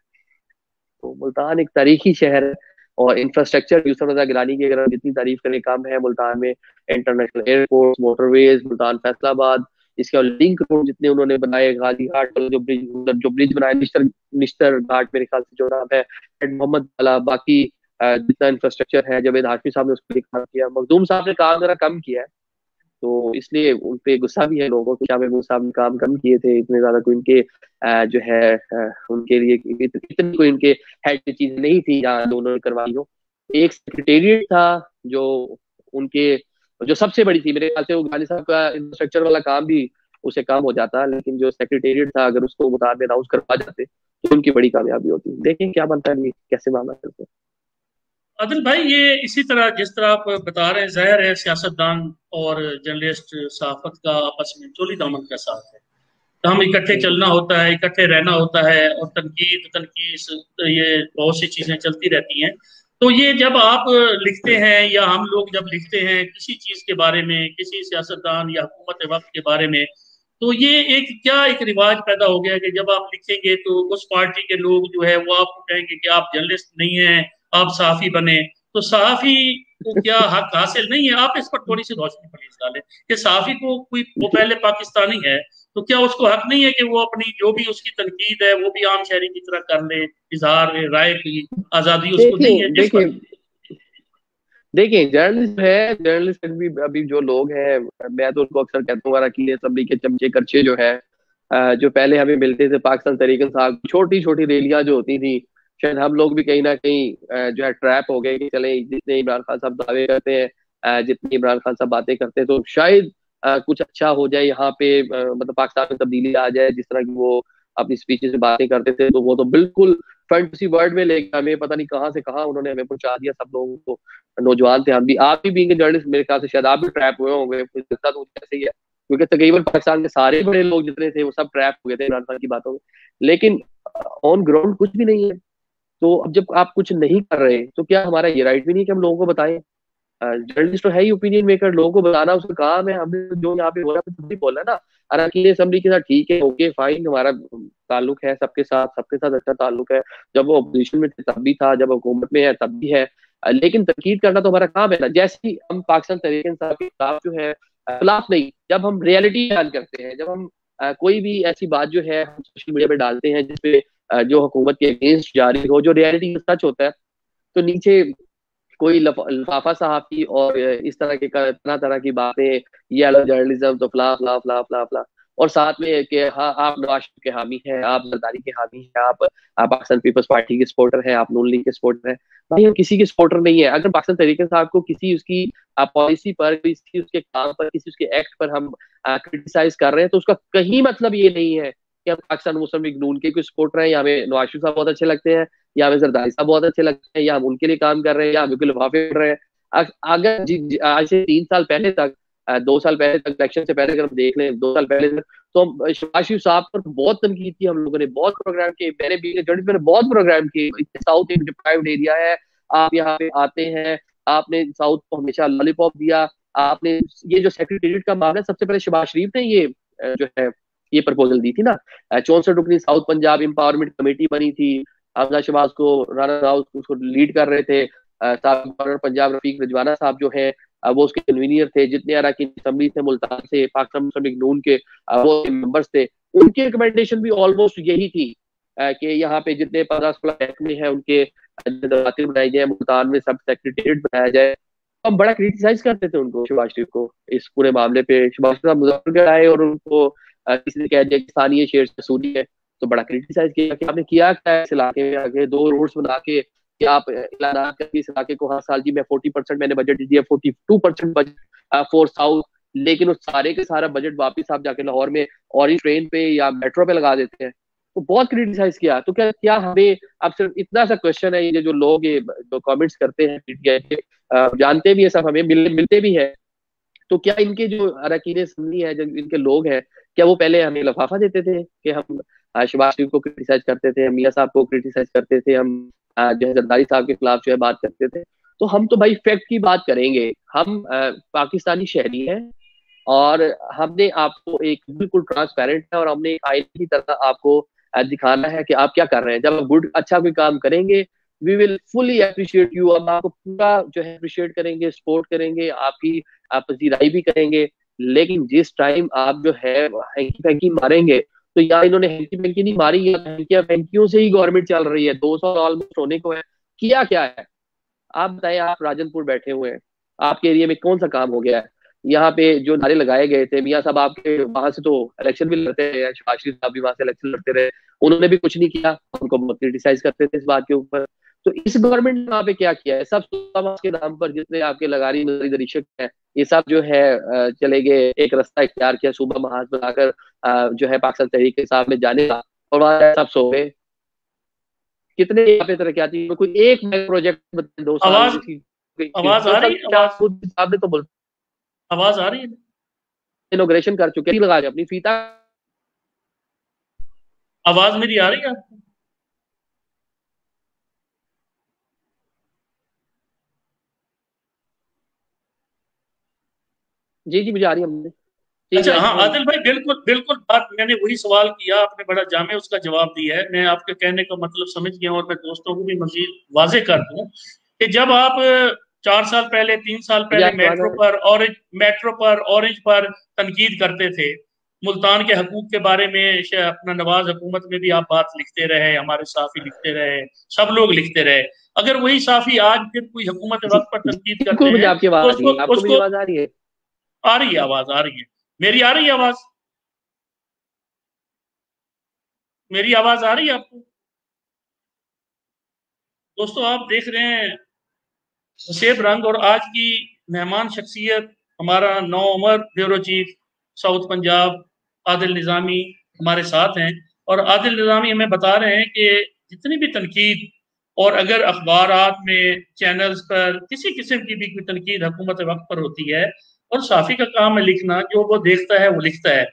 तो मुल्तान एक तारीखी शहर है, और इंफ्रास्ट्रक्चर यूसुफ रजा गिलानी की अगर हम जितनी तारीफ करें कम है। मुल्तान में international airport, motorways, Multan Faisalabad, इसके और लिंक रोड जितने उन्होंने बनाए, गाजी घाट जो ब्रिज बनाए, निश्तर निश्तर घाट मेरे ख्याल से जो नाम है, मोहम्मद वाला, बाकी जितना इंफ्रास्ट्रक्चर है, जावेद हाशमी साहब ने उसके लिए काम किया, मखदूम साहब ने काम जरा कम किया है, तो इसलिए उन पे गुस्सा भी है लोगों को कि महबूब साहब ने काम कम किए थे, इतने ज्यादा कोई इनके जो है उनके लिए इतनी कोई इनके हेड की चीज नहीं थी जहाँ दोनों ने करवाई हो। एक सेक्रेटेरिएट था जो उनके जो सबसे बड़ी थी, मेरे ख्याल से वो गाली साहब का इंफ्रास्ट्रक्चर वाला काम भी उसे काम हो जाता, लेकिन जो सेक्रेटेरिएट था अगर उसको मुताबिक अनाउंस करवा जाते तो उनकी बड़ी कामयाबी होती। देखें क्या बनता है, कैसे मामला करते हैं। अदिल भाई, ये इसी तरह जिस तरह आप बता रहे हैं, जाहिर है सियासतदान और जर्नलिस्ट सहाफत का आपस में चोली दामन का साथ है। तो हम इकट्ठे हम्म। चलना होता है, इकट्ठे रहना होता है, और तनकीद तनकीस ये बहुत सी चीजें चलती रहती हैं। तो ये जब आप लिखते हैं या हम लोग जब लिखते हैं किसी चीज के बारे में, किसी सियासतदान या हुकूमत वक्त के बारे में, तो ये एक क्या एक रिवाज पैदा हो गया कि जब आप लिखेंगे तो उस पार्टी के लोग जो है वो आपको कहेंगे कि आप जर्नलिस्ट नहीं हैं, आप सहाफी बने। तो सहाफी को क्या हक हासिल नहीं है? आप इस पर थोड़ी सी रोशनी प्लीज डालें कि सहाफी को कोई, वो पहले पाकिस्तानी है, तो क्या उसको हक नहीं है कि वो अपनी जो भी उसकी तनकीद है वो भी आम शहरी की तरह कर ले? इजहार राय की आजादी उसको नहीं है? देखिए जिस पर देखिए देखिए जर्नलिस्ट है, जर्नलिस्ट भी अभी जो लोग हैं, मैं तो उनको अक्सर कहता हूँ कि असेंबली के चमचे करचे जो है, जो पहले हमें मिलते थे पाकिस्तान तहरीक इंसाफ, छोटी छोटी रैलियां जो होती थी, शायद हम लोग भी कहीं ना कहीं जो है ट्रैप हो गए कि चले जितने इमरान खान साहब दावे करते हैं, जितनी इमरान खान साहब बातें करते हैं, तो शायद कुछ अच्छा हो जाए यहाँ पे, मतलब पाकिस्तान में तब्दीली आ जाए। जिस तरह की वो अपनी स्पीचेस में बातें करते थे, तो वो तो बिल्कुल फैंटेसी वर्ल्ड में लेकर हमें पता नहीं कहाँ से कहाँ उन्होंने हमें पहुंचा दिया सब लोगों को। नौजवान थे हम भी, आप भी बीइंग जर्नलिस्ट मेरे ख्याल से शायद आप भी ट्रैप हुए होंगे, मुझे लगता तो मुझे ऐसे ही है, क्योंकि तकरीबन पाकिस्तान के सारे बड़े लोग जितने थे वो सब ट्रैप हो गए थे इमरान खान की बातों में। लेकिन ऑन ग्राउंड कुछ भी नहीं है। तो अब जब आप कुछ नहीं कर रहे, तो क्या हमारा ये राइट भी नहीं कि हम लोगों को बताएं? जर्नलिस्ट तो है ही ओपिनियन मेकर, लोगों को बताना उसका काम है। हमने जो यहाँ पे हो रहा है तो बोला ना, अरकान असेंबली के साथ ठीक है, ओके फाइन, हमारा ताल्लुक है सबके साथ अच्छा ताल्लुक है। जब वो अपोजिशन में थे तब भी था, जब हुकूमत में है तब भी है। लेकिन तनकीद करना तो हमारा काम है ना। जैसे ही हम पाकिस्तान तहरीक इंसाफ के खिलाफ जो है, खिलाफ नहीं, जब हम रियलिटी बयान करते हैं, जब हम कोई भी ऐसी बात जो है हम सोशल मीडिया पे डालते हैं जिसपे जो हुकूमत के अगेंस्ट जारी हो, जो रियलिटी सच होता है, तो नीचे कोई लफाफा सहाफी और इस तरह के तरह तरह की बातें, ये अलग जर्नलिज्म तो फला फला फला फला फला, और साथ में कि हाँ आप नवाज शरीफ के हामी हैं, आप जरदारी के हामी हैं, आप पाकिस्तान पीपल्स पार्टी के सपोर्टर हैं, आप नून लीग के सपोर्टर हैं। भाई हम किसी के सपोर्टर नहीं है। अगर पाकिस्तान तहरीक इंसाफ को किसी उसकी पॉलिसी पर, किसी उसके काम पर, किसी उसके एक्ट पर हम क्रिटिसाइज कर रहे हैं, तो उसका कहीं मतलब ये नहीं है कि हम पाकिस्तान मुस्लिम लीग नून के सपोर्टर हैं, या हमें नवाज शरीफ साहब बहुत अच्छे लगते हैं, या हमें जरदारी साहब बहुत अच्छे लगते हैं, या हम उनके लिए काम कर रहे हैं, या हम उनके लिफाफे पढ़ रहे हैं। अगर आज से 3 साल पहले तक, 2 साल पहले तक, इलेक्शन से पहले अगर हम देख लें, 2 साल पहले तक, तो हम शहबाज शरीफ साहब पर बहुत तनकीद की हम लोगों ने, बहुत प्रोग्राम किए, मैंने बहुत प्रोग्राम किए। साउथ एक डिप्राइव्ड एरिया है, आप यहाँ पे आते हैं, आपने साउथ को हमेशा लॉलीपॉप दिया। आपने ये जो सेक्रेटेरिएट का मामला है, सबसे पहले शहबाज शरीफ ने ये जो है ये प्रपोजल दी थी ना। 64 रुकनी साउथ पंजाब एम्पावरमेंट कमेटी बनी थी, हमजा शहबाज को, राना राउत उसको लीड कर रहे थे, साबिक गवर्नर पंजाब रफीक रजवाना साहब जो है वो उसके कन्वीनियर थे, जितने अरकान असेंबली थे मुल्तान से, पाकिस्तान मुस्लिम लीग नून के वो मेंबर्स थे, उनकी रिकमेंडेशन भी ऑलमोस्ट यही थी कि यहाँ पे जितने 15-16 महकमे हैं उनके दफातर बनाए जाए, मुल्तान में सब सेक्रेटेरिएट बनाया जाए। हम बड़ा क्रिटिसाइज करते थे उनको, शहबाज शरीफ को, इस पूरे मामले पे। शहबाज साहब मुजफ्फरगढ़ आए और उनको किसी ने कह दिया कि स्थानीय शेर से सूरी है, तो बड़ा क्रिटिसाइज किया कि आपने किया क्या है इस इलाके में आगे, 2 रोड्स बना के कि आप ऐलान करके इस इलाके को हर साल जी मैं 40% मैंने बजट दिया, 42% बजट फॉर साउथ, लेकिन उस सारे के सारा बजट वापिस आप जाके लाहौर में ऑरेंज ट्रेन पे या मेट्रो पे लगा देते हैं। तो बहुत क्रिटिसाइज किया। तो क्या क्या हमें अब सिर्फ इतना सा क्वेश्चन है, ये जो लोग ये जो कमेंट्स करते हैं पीटीआई के, जानते भी है सब, हमें मिलते भी है, तो क्या इनके जो अरकान असम्बली है, जो इनके लोग हैं, क्या वो पहले हमें लफाफा देते थे कि हम शहबाज शरीफ को क्रिटिसाइज करते थे, मियाँ साहब को क्रिटिसाइज करते थे, हम जो है जरदारी साहब के खिलाफ जो है बात करते थे? तो हम तो भाई फैक्ट की बात करेंगे। हम पाकिस्तानी शहरी हैं, और हमने आपको एक बिल्कुल ट्रांसपेरेंट है, और हमने एक आईने की तरह आपको दिखाना है कि आप क्या कर रहे हैं। जब आप गुड अच्छा कोई काम करेंगे, we will fully appreciate you, हम आपको पूरा जो है अप्रिशिएट करेंगे, सपोर्ट करेंगे, आपकी पजीराई भी करेंगे। लेकिन जिस टाइम आप जो है हैंकी फैंकी मारेंगे, तो या इन्होंने हैंकी फैंकी नहीं मारी, या हैंकिया फैंकियों से ही गवर्नमेंट चल रही है, 2 साल ऑलमोस्ट होने को है, किया क्या है? आप बताएं, आप राजनपुर बैठे हुए हैं, आपके एरिया में कौन सा काम हो गया है? यहाँ पे जो नारे लगाए गए थे, मियाँ साहब आपके वहां से तो इलेक्शन भी लड़ते हैं, आशीष साहब भी वहां से इलेक्शन लड़ते रहे, उन्होंने भी कुछ नहीं किया, उनको बहुत क्रिटिसाइज करते थे इस बात के ऊपर। तो इस गवर्नमेंट ने वहाँ पे क्या किया है? सब समाज के नाम पर जितने आपके लगारी नजरी दरीक्षक हैं, ये सब जो है चले गए, एक रास्ता इख्तियार किया सूबा महाज बनाकर, जो है पाकिस्तान तहरीक इंसाफ में जाने का, और वहां सब सो गए। कितने यहाँ पे तरक्याती कोई एक प्रोजेक्ट बताए 2 साल में आवाज जिसकी आवाज आ रही है? आपने तो बोलते आवाज आ रही है? इनोग्रेशन कर चुके हैं, लगा के अपनी फीता। आवाज मेरी आ रही है आपको? जी जी, मुझे आ रही है, हमने जी जी अच्छा, आई हाँ बोलिए। आदिल भाई, बिल्कुल बिल्कुल बात, मैंने वही सवाल किया, आपने बड़ा जामे उसका जवाब दिया है। मैं आपके कहने का मतलब समझ गया हूं, और मैं दोस्तों को भी मजीद वाजे कर दूं कि जब आप 4 साल पहले, 3 साल मुझे पहले आपकी आवाज आ रही मेट्रो पर, ऑरेंज पर तनकीद करते थे, मुल्तान के हकूक के बारे में अपना नवाज हुकूमत में भी आप बात लिखते रहे, हमारे साफी लिखते रहे, सब लोग लिखते रहे। अगर वही साफी आज फिर कोई हुकूमत जी वक्त पर तनकीद जी, बिल्कुल करते मुझे हैं आपकी तो आवाज आ रही उसको है, आपको मेरी उसको आवाज आ रही है? आ रही है, आवाज आ रही है। मेरी आ रही है आवाज? मेरी आवाज आ रही है आपको? दोस्तों, आप देख रहे हैं सेब रंग, और आज की मेहमान शख्सियत हमारा नौ उमर bureau chief south Punjab Adil Nizami हमारे साथ हैं। और आदिल निज़ामी हमें बता रहे हैं कि जितनी भी तनकीद, और अगर अखबारात में, चैनल्स पर किसी किस्म की भी कोई तनकीद हुकूमत वक्त पर होती है, और साफ़ी का काम है लिखना, जो वो देखता है वो लिखता है।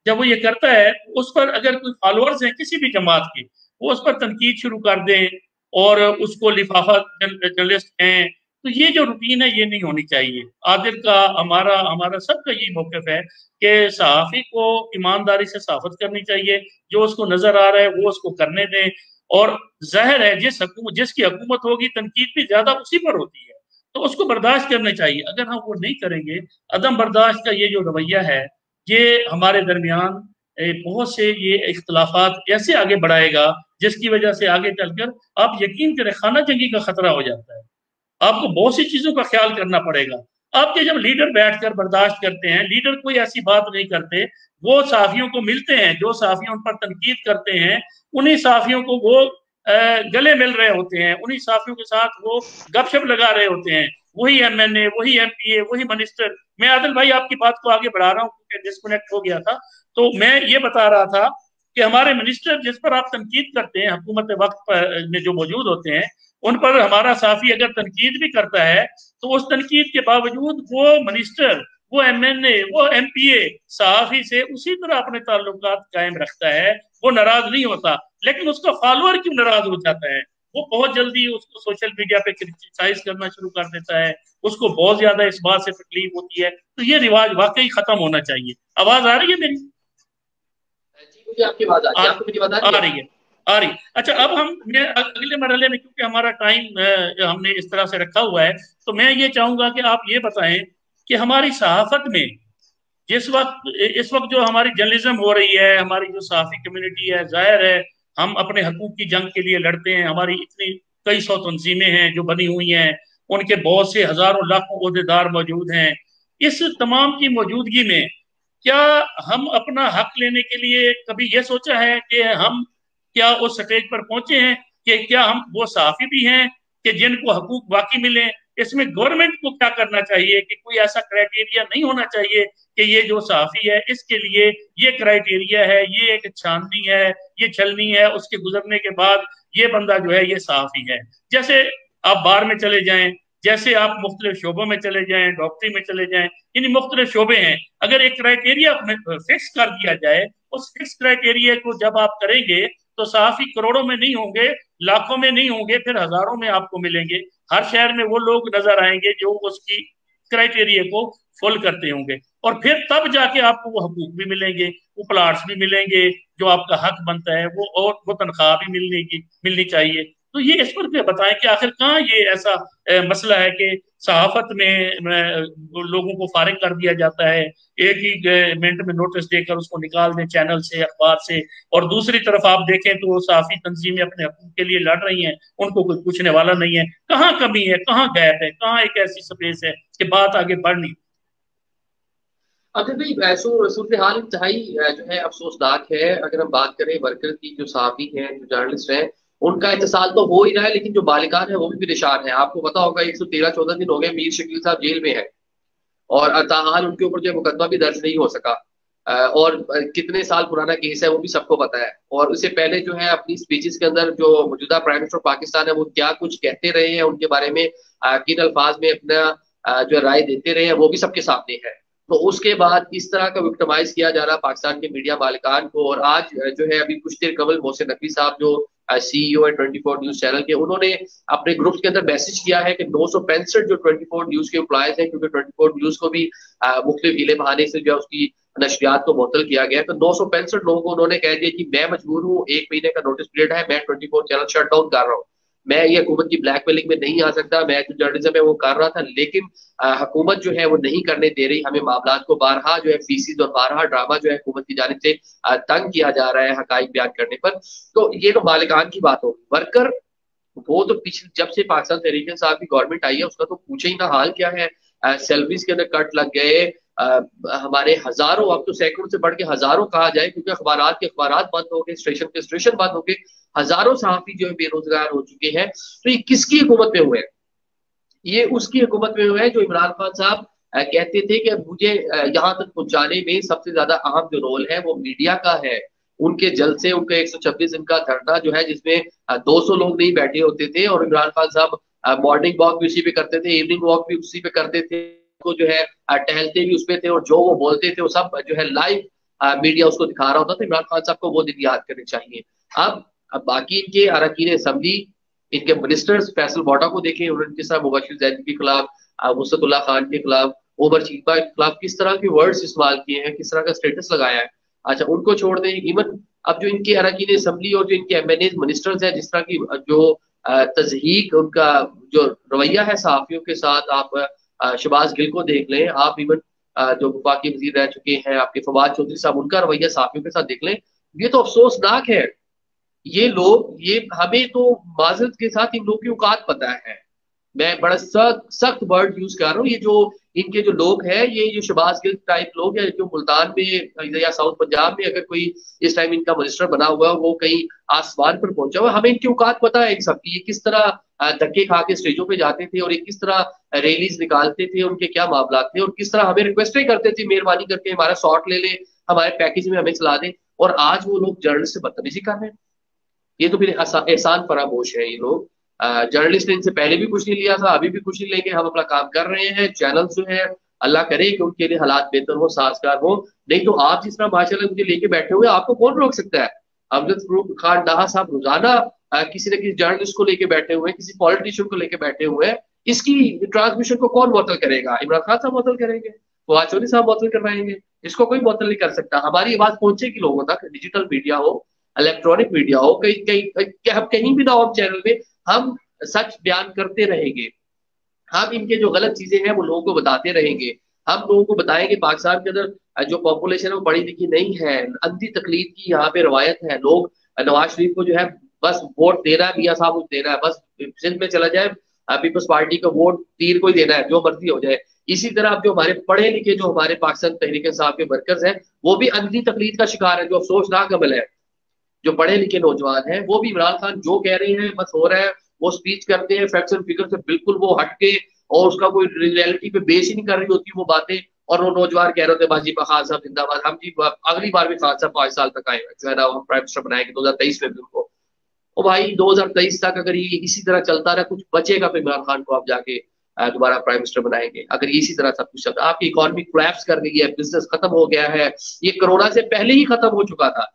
जब वो ये करता है, उस पर अगर कोई फॉलोअर्स हैं किसी भी जमात के, वो उस पर तनकीद शुरू कर दें और उसको लिफाफा जर्नलिस्ट हैं, तो ये जो रूटीन है ये नहीं होनी चाहिए। आदिल का, हमारा हमारा सबका यही मौकफ है कि सहाफ़ी को ईमानदारी से साफत करनी चाहिए, जो उसको नजर आ रहा है वो उसको करने दें। और जाहिर है जिसकी हुकूमत होगी, तनकीद भी ज्यादा उसी पर होती है, तो उसको बर्दाश्त करना चाहिए। अगर हम वो नहीं करेंगे, अदम बर्दाश्त का ये जो रवैया है, ये हमारे दरमियान बहुत से ये इख्तलाफात ऐसे आगे बढ़ाएगा, जिसकी वजह से आगे चलकर आप यकीन करें खाना जंगी का खतरा हो जाता है। आपको बहुत सी चीजों का ख्याल करना पड़ेगा। आपके जब लीडर बैठकर बर्दाश्त करते हैं, लीडर कोई ऐसी बात नहीं करते, वो साफियों को मिलते हैं, जो साफियों उन पर तनकीद करते हैं, उन्हीं साफियों को वो गले मिल रहे होते हैं, उन्हीं साफियों के साथ वो गपशप लगा रहे होते हैं, वही एमएनए, वही एमपीए, वही मिनिस्टर। मैं आदिल भाई आपकी बात को आगे बढ़ा रहा हूँ क्योंकि डिस्कनेक्ट हो गया था। तो मैं ये बता रहा था कि हमारे मिनिस्टर जिस पर आप तनकीद करते हैं, हुकूमत वक्त पर में जो मौजूद होते हैं, उन पर हमारा साफी अगर तनकीद भी करता है, तो उस तनकीद के बावजूद वो मिनिस्टर, वो एमएनए, वो एमपीए साफी से उसी तरह अपने ताल्लुकात कायम रखता है, वो नाराज नहीं होता। लेकिन उसका फॉलोअर क्यों नाराज हो जाता है? वो बहुत जल्दी उसको सोशल मीडिया पे क्रिटिसाइज करना शुरू कर देता है, उसको बहुत ज्यादा इस बात से तकलीफ होती है। तो ये रिवाज वाकई खत्म होना चाहिए। आवाज आ रही है मेरी? जी मुझे आपकी आवाज आ रही आ, है, आपको मेरी आवाज आ आ रही है? रही है, आ रही। अच्छा, अब हम मैं अगले मरहले में, क्योंकि हमारा टाइम हमने इस तरह से रखा हुआ है, तो मैं ये चाहूंगा कि आप ये बताएं कि हमारी सहाफत में जिस वक्त इस वक्त जो हमारी जर्नलिज्म हो रही है, हमारी जो सहाफी कम्युनिटी है, जाहिर है हम अपने हकूक की जंग के लिए लड़ते हैं। हमारी इतनी कई सौ तंजीमें हैं जो बनी हुई हैं, उनके बहुत से हजारों लाखों अहदेदार मौजूद हैं। इस तमाम की मौजूदगी में क्या हम अपना हक लेने के लिए कभी ये सोचा है कि हम क्या उस स्टेज पर पहुंचे हैं कि क्या हम वो साफी भी हैं कि जिनको हकूक वाकई मिले? इसमें गवर्नमेंट को क्या करना चाहिए कि कोई ऐसा क्राइटेरिया नहीं होना चाहिए कि ये जो साफी है इसके लिए ये क्राइटेरिया है, ये एक छाननी है, ये छलनी है, उसके गुजरने के बाद ये बंदा जो है ये साफी है। जैसे आप बार में चले जाएं, जैसे आप मुख्तलिफ शोबों में चले जाएं, डॉक्टरी में चले जाएं, इन मुख्तलिफ शोबे हैं। अगर एक क्राइटेरिया फिक्स कर दिया जाए, उस फिक्स क्राइटेरिया को जब आप करेंगे, तो साफी करोड़ों में नहीं होंगे, लाखों में नहीं होंगे, फिर हजारों में आपको मिलेंगे। हर शहर में वो लोग नजर आएंगे जो उसकी क्राइटेरिया को फुल करते होंगे, और फिर तब जाके आपको वो हकूक भी मिलेंगे, वो प्लाट्स भी मिलेंगे, जो आपका हक बनता है वो, और वो तनख्वाह भी मिलनी चाहिए। तो ये इस पर बताएं कि आखिर कहाँ ये ऐसा मसला है कि सहाफत में लोगों को फारिग कर दिया जाता है, एक ही मिनट में नोटिस देकर उसको निकाल दें चैनल से, अखबार से, और दूसरी तरफ आप देखें तो सहाफी तंजीमें अपने हकूक के लिए लड़ रही हैं, उनको कोई पूछने वाला नहीं है। कहाँ कमी है, कहाँ गैप है, कहाँ एक ऐसी स्पेस है कि बात आगे बढ़ नहीं। अगर भाई सूरत हाल इंतहाई जो है अफसोसनाक है। अगर हम बात करें वर्कर की, जो सहाफी हैं, जो जर्नलिस्ट हैं, उनका इत्तेसाल तो हो ही रहा है, लेकिन जो मालिकान है वो भी परेशान है। आपको पता होगा 113-14 दिन हो गए मीर शकील साहब जेल में है, और ताहाल उनके ऊपर जो है मुकदमा भी दर्ज नहीं हो सका। और कितने साल पुराना केस है वो भी सबको पता है। और उससे पहले जो है अपनी स्पीचेस के अंदर जो मौजूदा प्राइम मिनिस्टर पाकिस्तान है वो क्या कुछ कहते रहे हैं, उनके बारे में किन अल्फाज में अपना जो राय देते रहे हैं, वो भी सबके सामने है। तो उसके बाद इस तरह का विक्टिमाइज किया जा रहा पाकिस्तान के मीडिया मालिकान को। और आज जो है अभी कुछ देर कबल मोहसिन नकवी साहब जो सीईओ है 24 न्यूज चैनल के, उन्होंने अपने ग्रुप के अंदर मैसेज किया है कि 965 जो 24 न्यूज के एम्प्लॉयज हैं, क्योंकि 24 न्यूज को भी मुख्तलिफ हीले बहाने से जो है उसकी नशरियात को मुअत्तल किया गया, तो 965 लोगों को उन्होंने कह दिया कि मैं मजबूर हूँ, 1 महीने का नोटिस पीरियड है, मैं 24 चैनल शट डाउन कर रहा हूँ, मैं ये हुकूमत की ब्लैकमेलिंग में नहीं आ सकता, मैं जो जर्नलिज्म है वो कर रहा था, लेकिन हुकूमत जो है वो नहीं करने दे रही हमें। मामलात को बारहा जो है फीसिस और बारहा ड्रामा जो है हुकूमत की जानिब से तंग किया जा रहा है हकाइक बयान करने पर। तो ये तो मालिकान की बात होगी। वर्कर वो तो पिछले जब से पाकिस्तान तहरीक इंसाफ की गवर्नमेंट आई है उसका तो पूछे ही ना हाल क्या है। सैलरीज के अंदर कट लग गए, हमारे हजारों, अब तो सैकड़ों से बढ़ के हजारों कहा जाए, क्योंकि अखबारात के अखबारात बंद हो गए, स्टेशन के स्टेशन बंद हो गए, हजारों सहाफी जो है बेरोजगार हो चुके हैं। तो ये किसकी हुकूमत में हुए हैं? ये उसकी हुकूमत में हुए हैं जो इमरान खान साहब कहते थे कि मुझे यहाँ तक पहुंचाने में सबसे ज्यादा अहम जो रोल है वो मीडिया का है। उनके जलसे, उनका 126 दिन का धरना जो है जिसमें 200 लोग नहीं बैठे होते थे, और इमरान खान साहब मॉर्निंग वॉक भी उसी पे करते थे, इवनिंग वॉक भी उसी पे करते थे, को जो है टहलते भी उसपे थे, और जो वो बोलते थे वो सब जो है लाइव मीडिया उसको दिखा रहा होता। तो इमरान खान साहब को वो दिन याद करने चाहिए। अब बाकी इनके अरकान असम्बली, इनके मिनिस्टर्स, फैसल वाटा को देखें, उन्होंने किस तरह मुबशिर जैदी के खिलाफ, मुस्तफा खान के खिलाफ, ओमर चीबा के खिलाफ किस तरह के वर्ड्स इस्तेमाल किए हैं, किस तरह का स्टेटस लगाया है। अच्छा, उनको छोड़ दें, इवन अब जो इनके अरकान असम्बली और जो इनके एमएनए मिनिस्टर्स हैं, जिस तरह की जो तजहीक, उनका जो रवैया है सहाफियों के साथ, आप शहबाज गिल को देख लें, आप इवन जो वफाकी वजीर रह चुके हैं आपके फवाद चौधरी साहब, उनका रवैया सहाफियों के साथ देख लें, ये तो अफसोसनाक है। ये लोग, ये हमें तो माजरत के साथ इन लोगों की औकात पता है। मैं बड़ा सख्त वर्ड यूज कर रहा हूँ। ये जो इनके जो लोग हैं, ये जो शहबाज गिल टाइप लोग हैं, जो मुल्तान में या साउथ पंजाब में अगर कोई इस टाइम इनका मिनिस्टर बना हुआ है, वो कहीं आसमान पर पहुंचा हुआ, हमें इनकी औकात पता है इन सबकी। ये किस तरह धक्के खा के स्टेजों पे जाते थे, और ये किस तरह रैलीज निकालते थे, उनके क्या मामला थे, और किस तरह हमें रिक्वेस्टें करते थे मेहरबानी करके हमारा शॉट ले ले, हमारे पैकेज में हमें चला दें। और आज वो लोग जर्नलिस्ट से बदतमीजी कर रहे हैं। ये तो फिर एहसान फरामोश है ये लोग। जर्नलिस्ट ने इनसे पहले भी कुछ नहीं लिया था, अभी भी कुछ नहीं लेंगे, हम अपना काम कर रहे हैं। चैनल जो है अल्लाह करे कि उनके लिए हालात बेहतर हो, साजगार हो। नहीं तो आप जिस तरह माशाल्लाह मुझे लेके बैठे हुए, आपको कौन रोक सकता है? अमजद फरूक खान डाहा साहब रोजाना किसी न किसी जर्नलिस्ट को लेके बैठे हुए हैं, किसी पॉलिटिशियन को लेके बैठे हुए हैं। इसकी ट्रांसमिशन को कौन मुअत्तल करेगा? इमरान खान साहब मुअत्तल करेंगे, फवाद चौधरी साहब मुअत्तल करवाएंगे, इसको कोई मुअत्तल नहीं कर सकता। हमारी आवाज पहुंचेगी लोगों तक, डिजिटल मीडिया हो, इलेक्ट्रॉनिक मीडिया हो, कहीं कहीं कहीं भी ना हो, चैनल में हम सच बयान करते रहेंगे। हम इनके जो गलत चीजें हैं वो लोगों को बताते रहेंगे। हम लोगों को बताएंगे पाकिस्तान के अंदर जो पॉपुलेशन है वो पढ़ी लिखी नहीं है, अंधी तकलीद की यहाँ पे रवायत है। लोग नवाज शरीफ को जो है बस वोट देना है, मियाँ साहब को देना है, बस सिंध में चला जाए पीपल्स पार्टी का वोट तीर को ही देना है, जो मर्जी हो जाए। इसी तरह अब जो हमारे पढ़े लिखे जो हमारे पाकिस्तान तहरीक इंसाफ के वर्कर्स हैं, वो भी अंधी तकलीद का शिकार है, जो अफसोसनाक अमल है। जो पढ़े लिखे नौजवान हैं वो भी इमरान खान जो कह रहे हैं बस हो रहा है, वो स्पीच करते हैं फैक्ट्स एंड फिगर से बिल्कुल वो हटके, और उसका कोई रियलिटी पे बेस ही नहीं कर रही होती वो बातें। और वो नौजवान कह रहे थे बाजीपा खान साहब जिंदाबाद, हम जी अगली बार भी खान साहब 5 साल तक आए जो है ना, हम प्राइम मिनिस्टर बनाएंगे 2023 में भी उनको। ओ भाई 2023 तक अगर ये इसी तरह चलता रहा, कुछ बचेगा तो इमरान खान को आप जाके दोबारा प्राइम मिनिस्टर बनाएंगे? अगर इसी तरह सब कुछ चलता, आपकी इकोनॉमी कोलैप्स कर गई है, बिजनेस खत्म हो गया है, ये कोरोना से पहले ही खत्म हो चुका था।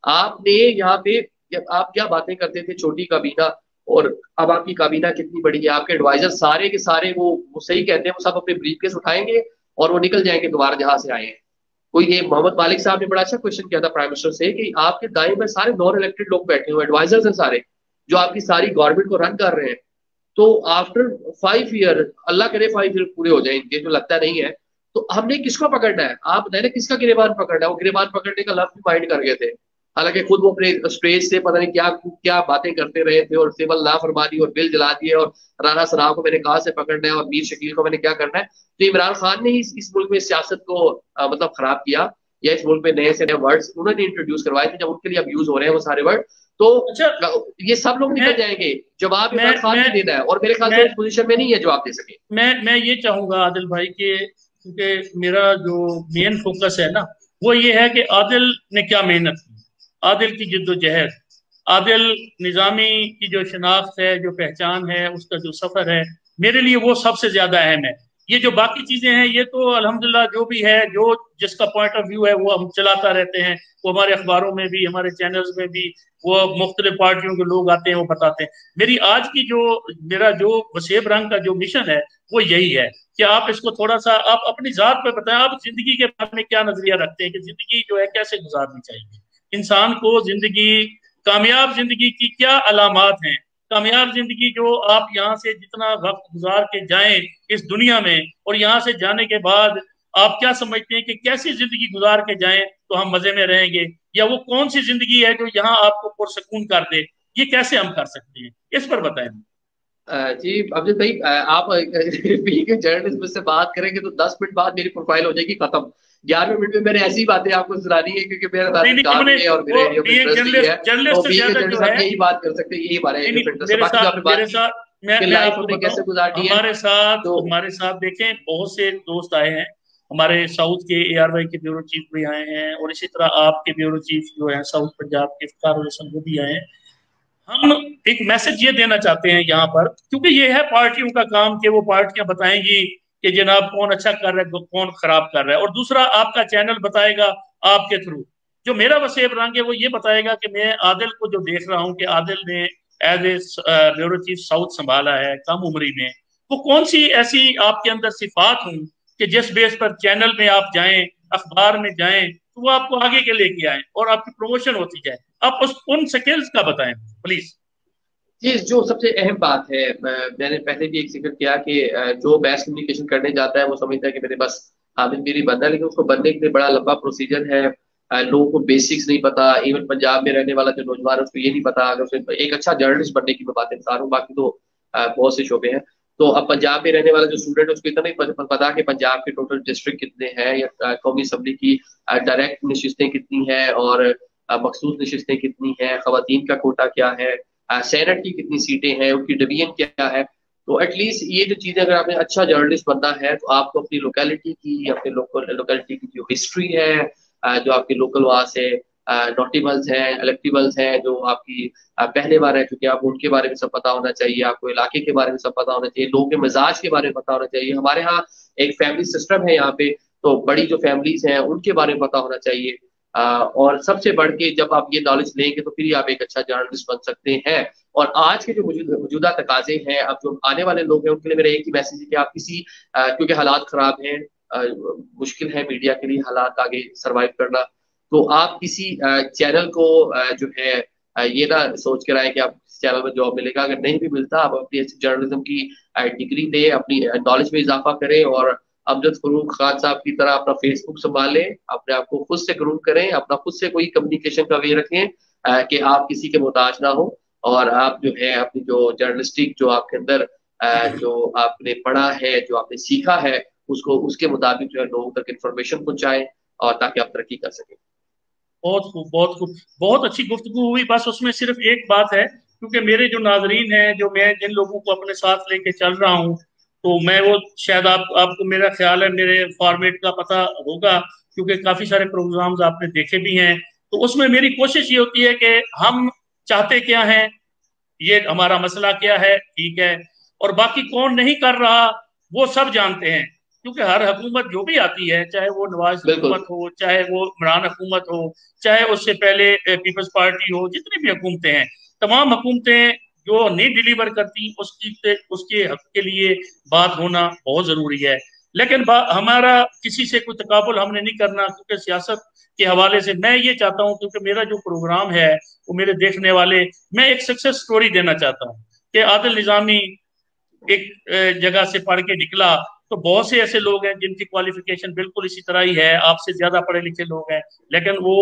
आपने यहाँ पे आप क्या बातें करते थे, छोटी काबीना, और अब आपकी काबीना कितनी बड़ी है। आपके एडवाइजर सारे के सारे वो सही कहते हैं, वो सब अपने ब्रीफकेस उठाएंगे और वो निकल जाएंगे दोबारा जहां से आए हैं। कोई ये मोहम्मद मालिक साहब ने बड़ा अच्छा क्वेश्चन किया था प्राइम मिनिस्टर से कि आपके दाएं में सारे नॉन इलेक्टेड लोग बैठे हुए एडवाइजर्स हैं सारे, जो आपकी सारी गवर्नमेंट को रन कर रहे हैं, तो आफ्टर 5 ईयर, अल्लाह करे 5 ईयर पूरे हो जाए इनके, जो लगता नहीं है, तो हमने किसको पकड़ना है? आप बताए ना किसका गिरेबान पकड़ना है? वो गिरेबान पकड़ने का लफ्ज भी माइंड कर गए थे, हालांकि खुद वो अपने स्टेज से पता नहीं क्या क्या बातें करते रहे थे, और सिविल नाफरमानी और बिल जला दिए, और राना सराफ को मैंने कहा से पकड़ना है और मीर शकील को मैंने क्या करना है। तो इमरान खान ने ही इस मुल्क में सियासत को मतलब खराब किया, या इस मुल्क में नए से नए वर्ड्स उन्होंने इंट्रोड्यूस करवाए थे, जब उनके लिए अब यूज हो रहे हैं वो सारे वर्ड, तो अच्छा, ये सब लोग निकल जाएंगे। जवाब इमरान खान मैं ने देना है, और मेरे ख्याल से मैं इस पोजीशन में नहीं है जवाब दे सके। मैं ये चाहूंगा आदिल भाई के, क्योंकि मेरा जो मेन फोकस है ना, वो ये है कि आदिल ने क्या मेहनत की, आदिल की जिद्दोजहद, आदिल निजामी की जो शनाख्त है, जो पहचान है, उसका जो सफर है, मेरे लिए वो सबसे ज्यादा अहम है। ये जो बाकी चीजें हैं, ये तो अल्हम्दुलिल्लाह जो भी है, जो जिसका पॉइंट ऑफ व्यू है वो हम चलाता रहते हैं, वो हमारे अखबारों में भी, हमारे चैनल्स में भी, वो मुख्तलिफ पार्टियों के लोग आते हैं, वो बताते हैं। मेरी आज की जो, मेरा जो वसेब रंग का जो मिशन है, वो यही है कि आप इसको थोड़ा सा आप अपनी जात पे बताएं, आप जिंदगी के बारे में क्या नजरिया रखते हैं कि जिंदगी जो है कैसे गुजारनी चाहिए इंसान को, जिंदगी, कामयाब जिंदगी की क्या अलामात हैं, कामयाब जिंदगी जो आप यहाँ से जितना वक्त गुजार के जाएं इस दुनिया में, और यहाँ से जाने के बाद आप क्या समझते हैं कि कैसी जिंदगी गुजार के जाएं तो हम मजे में रहेंगे, या वो कौन सी जिंदगी है जो यहाँ आपको पुरसकून कर दे, ये कैसे हम कर सकते हैं, इस पर बताएं। जी अमजद भाई, आप बीइंग ए जर्नलिस्ट से बात करेंगे तो 10 मिनट बाद मेरी प्रोफाइल हो जाएगी खत्म। 11वें मिनट में मैंने ऐसी बातें आपको सुनानी है, क्योंकि मेरे साथ काम भी है और मेरे एरिया में इंटरेस्ट भी है, तो बीइंग ए जर्नलिस्ट आप यही बात कर सकते हैं, यही हमारा एरिया में इंटरेस्ट है। बाकी जो आपने बात की कि लाइफ हमने कैसे गुजारनी है, हमारे साथ देखें बहुत से दोस्त आए हैं, हमारे साउथ के ARY के ब्यूरो चीफ भी आए हैं, और इसी तरह आपके ब्यूरो चीफ जो है साउथ पंजाब के इफ्तार वो भी आए हैं। हम एक मैसेज ये देना चाहते हैं यहाँ पर, क्योंकि ये है पार्टियों का काम कि वो पार्टियां बताएंगी कि जनाब कौन अच्छा कर रहा है, कौन खराब कर रहा है, और दूसरा आपका चैनल बताएगा आपके थ्रू। जो मेरा वसेब रंग है वो ये बताएगा कि मैं आदिल को जो देख रहा हूँ कि आदिल ने as a bureau chief south संभाला है कम उम्री में, वो कौन सी ऐसी आपके अंदर सिफात हूँ कि जिस बेस पर चैनल में आप जाएं, अखबार में जाएं, तो वो आपको आगे के लेके आए और आपकी प्रमोशन होती जाए। आप उन स्किल्स का बताएं प्लीज। ये जो सबसे अहम बात है, मैंने पहले भी एक जिक्र किया कि जो मैस कम्युनिकेशन करने जाता है वो समझता है कि मेरे बस हामिद मीरी बनना है, लेकिन उसको बनने के लिए बड़ा लंबा प्रोसीजर है। लोगों को बेसिक्स नहीं पता, इवन पंजाब में रहने वाला जो नौजवान है उसको ये नहीं पता। अगर उसे एक अच्छा जर्नलिस्ट बनने की मैं बात बता रहा हूँ, बाकी तो बहुत से शोबे हैं। तो अब पंजाब में रहने वाला जो स्टूडेंट है उसको इतना नहीं पता कि पंजाब के टोटल डिस्ट्रिक्ट कितने हैं, या कौमी असम्बली की डायरेक्ट नशिस्तें कितनी हैं, और मखसूस नशिस्तें कितनी हैं, खवातीन का कोटा क्या है, सेनेट की कितनी सीटें हैं, उनकी डिवीजन क्या है। तो एटलीस्ट ये जो चीजें, अगर आपने अच्छा जर्नलिस्ट बनना है तो आपको अपनी लोकेलिटी की, अपने लोकेलिटी की जो हिस्ट्री है, जो आपके लोकल वहां से नोटेबल्स हैं, इलेक्टिबल्स हैं, जो आपकी पहले बार रह चुके हैं, आपको उनके बारे में सब पता होना चाहिए, आपको इलाके के बारे में सब पता होना चाहिए, लोगों के मिजाज के बारे में पता होना चाहिए। हमारे यहाँ एक फैमिली सिस्टम है यहाँ पे, तो बड़ी जो फैमिलीज हैं उनके बारे में पता होना चाहिए। और सबसे बढ़ के जब आप ये नॉलेज लेंगे तो फिर आप एक अच्छा जर्नलिस्ट बन सकते हैं। और आज के जो मौजूदा तकाजे हैं, अब जो आने वाले लोग हैं, उनके लिए मेरा एक ही मैसेज है कि आप किसी क्योंकि हालात खराब हैं, मुश्किल है मीडिया के लिए हालात आगे सरवाइव करना, तो आप किसी चैनल को जो है ये ना सोच कर आए कि आप चैनल में जॉब मिलेगा। अगर नहीं भी मिलता, आप अपनी जर्नलिज्म की डिग्री दें, अपनी नॉलेज में इजाफा करें, और अमजद फरूक खान साहब की तरह अपना फेसबुक संभालें, अपने आप को खुद से ग्रूम करें, अपना खुद से कोई कम्युनिकेशन का वे रखें कि आप किसी के मोहताज ना हो, और आप जो है अपनी जो जर्नलिस्टिक जो आपके अंदर जो आपने पढ़ा है, जो आपने सीखा है, उसको उसके मुताबिक जो है लोगों तक इंफॉर्मेशन पहुंचाएं, और ताकि आप तरक्की कर सकें। बहुत खूब, बहुत खूब, बहुत अच्छी गुफ्तगू हुई। बस उसमें सिर्फ एक बात है, क्योंकि मेरे जो नाजरीन हैं, जो मैं जिन लोगों को अपने साथ लेके चल रहा हूँ, तो मैं वो शायद आपको मेरा ख्याल है मेरे फॉर्मेट का पता होगा, क्योंकि काफी सारे प्रोग्राम्स आपने देखे भी हैं। तो उसमें मेरी कोशिश ये होती है कि हम चाहते क्या हैं, ये हमारा मसला क्या है, ठीक है, और बाकी कौन नहीं कर रहा वो सब जानते हैं। क्योंकि हर हुकूमत जो भी आती है, चाहे वो नवाज हुकूमत हो, चाहे वो इमरान हुकूमत हो, चाहे उससे पहले पीपल्स पार्टी हो, जितनी भी हुकूमतें हैं, तमाम हुकूमतें जो नहीं डिलीवर करती उसके हक के लिए बात होना बहुत जरूरी है। लेकिन हमारा किसी से कोई तकाबुल हमने नहीं करना, क्योंकि सियासत के हवाले से मैं ये चाहता हूँ, क्योंकि मेरा जो प्रोग्राम है वो मेरे देखने वाले, मैं एक सक्सेस स्टोरी देना चाहता हूँ कि आदिल निजामी एक जगह से पढ़ के निकला, तो बहुत से ऐसे लोग हैं जिनकी क्वालिफिकेशन बिल्कुल इसी तरह ही है, आपसे ज्यादा पढ़े लिखे लोग हैं, लेकिन वो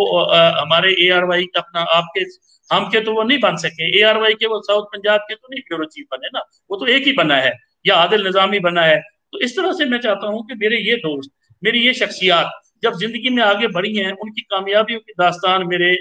हमारे ARY अपना आपके हम के तो वो नहीं बन सके, ARY के वो साउथ पंजाब के तो नहीं ब्यूरो चीफ बने ना, वो तो एक ही बना है, या आदिल निजामी बना है। तो इस तरह से मैं चाहता हूँ कि मेरे ये दोस्त, मेरी ये शख्सियात जब जिंदगी में आगे बढ़ी हैं, उनकी कामयाबियों की दास्तान मेरे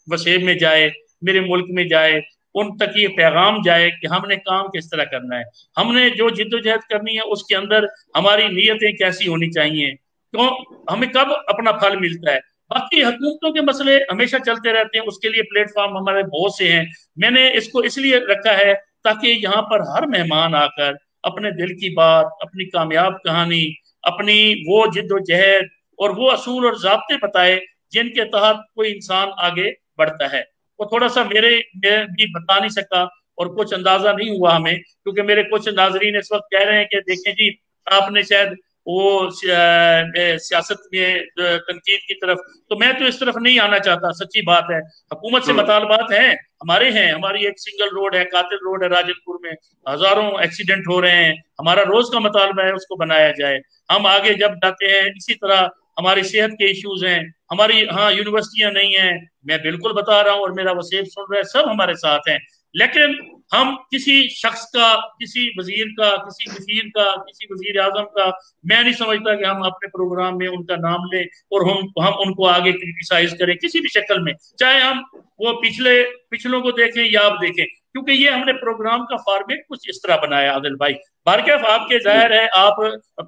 वसेब में जाए, मेरे मुल्क में जाए, उन तक ये पैगाम जाए कि हमने काम किस तरह करना है, हमने जो जिद्दोजहद करनी है उसके अंदर हमारी नीयतें कैसी होनी चाहिए, क्यों हमें कब अपना फल मिलता है। बाकी हुकूमतों के मसले हमेशा चलते रहते हैं, उसके लिए प्लेटफॉर्म हमारे बहुत से हैं। मैंने इसको इसलिए रखा है ताकि यहाँ पर हर मेहमान आकर अपने दिल की बात, अपनी कामयाब कहानी, अपनी वो जिद्दोजहद और वो असूल और ज़ाब्ते बताए जिनके तहत कोई इंसान आगे बढ़ता है। वो थोड़ा सा मैं भी बता नहीं सका और कुछ अंदाजा नहीं हुआ हमें, क्योंकि मेरे कुछ नाजरीन इस वक्त कह रहे हैं कि देखें जी, आपने शायद वो सियासत में तनकीद की तरफ, तो मैं तो इस तरफ नहीं आना चाहता, सच्ची बात है। हुकूमत से मुतालबात हैं, हमारी एक सिंगल रोड है, कातिल रोड है राजनपुर में, हजारों एक्सीडेंट हो रहे हैं, हमारा रोज का मुतालबा है उसको बनाया जाए। हम आगे जब जाते हैं इसी तरह हमारी सेहत के इश्यूज हैं, हमारी हाँ यूनिवर्सिटियां नहीं हैं, मैं बिल्कुल बता रहा हूँ और मेरा वसीब सुन रहा है, सब हमारे साथ हैं। लेकिन हम किसी शख्स का, किसी वजीर का, किसी मुशीर का, किसी वजीर आजम का, मैं नहीं समझता कि हम अपने प्रोग्राम में उनका नाम लें और हम उनको आगे क्रिटिसाइज करें किसी भी शक्ल में, चाहे हम वो पिछलों को देखें या आप देखें, क्योंकि ये हमने प्रोग्राम का फॉर्मेट कुछ इस तरह बनाया आदिल भाई। बारकैफ आपके जाहिर है आप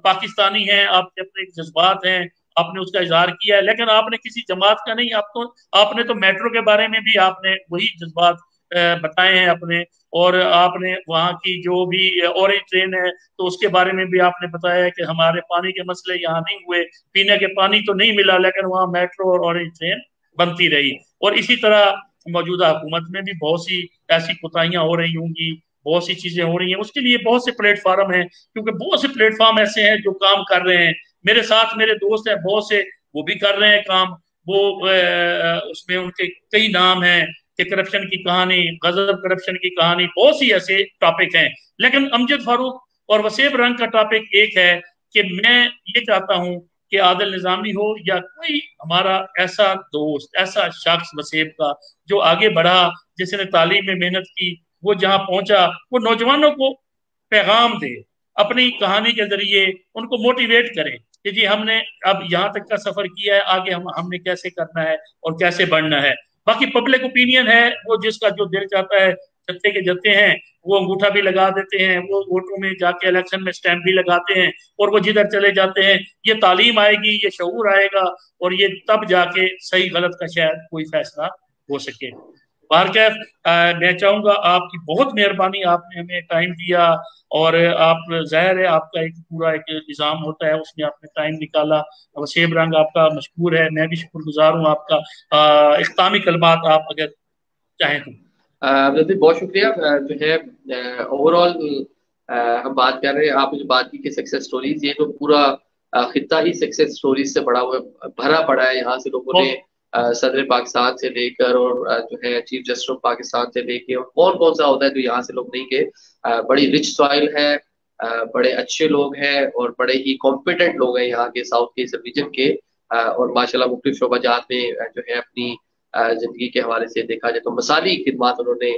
पाकिस्तानी हैं, आपके अपने जज्बात हैं, आपने उसका इजहार किया है, लेकिन आपने किसी जमात का नहीं, आपने तो मेट्रो के बारे में भी आपने वही जज्बात बताए हैं अपने, और आपने वहाँ की जो भी ऑरेंज ट्रेन है तो उसके बारे में भी आपने बताया है कि हमारे पानी के मसले यहाँ नहीं हुए, पीने के पानी तो नहीं मिला, लेकिन वहाँ मेट्रो और ऑरेंज ट्रेन बनती रही। और इसी तरह मौजूदा हुकूमत में भी बहुत सी ऐसी कोताहियां हो रही होंगी, बहुत सी चीजें हो रही हैं, उसके लिए बहुत से प्लेटफॉर्म हैं, क्योंकि बहुत से प्लेटफॉर्म ऐसे हैं जो काम कर रहे हैं, मेरे साथ मेरे दोस्त हैं बहुत से, वो भी कर रहे हैं काम, वो उसमें उनके कई नाम हैं कि करप्शन की कहानी, गजब करप्शन की कहानी, बहुत सी ऐसे टॉपिक हैं। लेकिन अमजद फारूक और वसीब रंग का टॉपिक एक है कि मैं ये चाहता हूं कि आदिल निजामी हो या कोई हमारा ऐसा दोस्त, ऐसा शख्स वसीब का जो आगे बढ़ा, जिसने तालीम में मेहनत की, वो जहां पहुंचा, वो नौजवानों को पैगाम दे, अपनी कहानी के जरिए उनको मोटिवेट करें कि जी हमने अब यहाँ तक का सफर किया है, आगे हमने कैसे करना है और कैसे बढ़ना है। बाकी पब्लिक ओपिनियन है, वो जिसका जो दिल चाहता है, जत्थे के जत्थे हैं, वो अंगूठा भी लगा देते हैं, वो वोटों में जाके इलेक्शन में स्टैंप भी लगाते हैं, और वो जिधर चले जाते हैं। ये तालीम आएगी, ये शऊर आएगा, और ये तब जाके सही गलत का शायद कोई फैसला हो सके। बाहर मैं चाहूंगा, आपकी बहुत मेहरबानी, आपने हमें टाइम दिया, और आप जाहिर है आपका एक पूरा एक निज़ाम होता है, उसमें आपने टाइम निकाला। वसीब रंग आपका मशकूर है, मैं भी शुक्रगुजार हूँ आपका। इख्तामी कलमात आप अगर चाहें तो। बहुत शुक्रिया। जो है ओवरऑल हम बात कर रहे हैं, आपने जो बात की कि सक्सेस स्टोरीज, ये तो पूरा खित्ता ही सक्सेस स्टोरीज से बड़ा हुआ भरा पड़ा है। यहाँ से लोगों ने सदर पाकिस्तान से लेकर और जो है चीफ जस्टिस ऑफ पाकिस्तान से लेकर, और कौन कौन सा होता है जो यहाँ से लोग नहीं गए। बड़ी रिच सॉइल है, बड़े अच्छे लोग हैं और बड़े ही कॉम्पिटेंट लोग हैं यहाँ के साउथ के इस रीजन के। और माशाल्लाह मुख्तलिफ शोबाजात में जो है अपनी जिंदगी के हवाले से देखा जाए तो मसाली खिदमात उन्होंने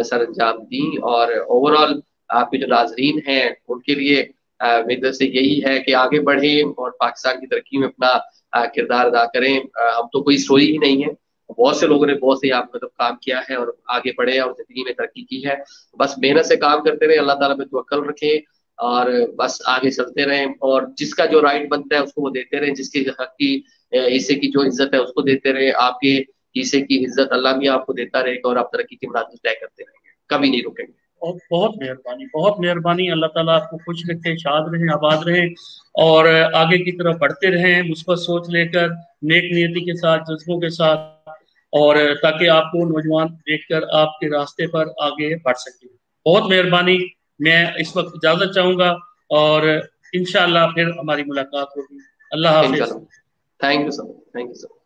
सर अंजाम दी। और ओवरऑल आपके जो नाजरीन हैं उनके लिए मेरी तरफ से यही है कि आगे बढ़ें और पाकिस्तान की तरक्की में अपना किरदार अदा करें। हम तो कोई स्टोरी ही नहीं है, बहुत से लोगों ने बहुत से आप मतलब काम किया है और आगे बढ़े और जिंदगी में तरक्की की है। बस मेहनत से काम करते रहे, अल्लाह ताला पे तवक्कल रखें और बस आगे चलते रहें, और जिसका जो राइट बनता है उसको वो देते रहें, जिसके हक की हिस्से की जो इज्जत है उसको देते रहें। आपके हिस्से की इज्जत अल्लाह भी आपको देता रहेगा और आप तरक्की की मुराद तय करते रहेंगे, कभी नहीं रुकेंगे। बहुत मेहरबानी, बहुत मेहरबानी। अल्लाह ताला आपको खुश रखे, शाद रहें, आबाद रहें, और आगे की तरफ बढ़ते रहें मुस्बत सोच लेकर, नेक नियति के साथ, जज्बों के साथ, और ताकि आपको नौजवान देखकर आपके रास्ते पर आगे बढ़ सके। बहुत मेहरबानी। मैं इस वक्त इजाजत चाहूंगा और इंशाल्लाह फिर हमारी मुलाकात होगी। अल्लाह हाफिज। इंशाल्लाह। Thank you sir, thank you sir.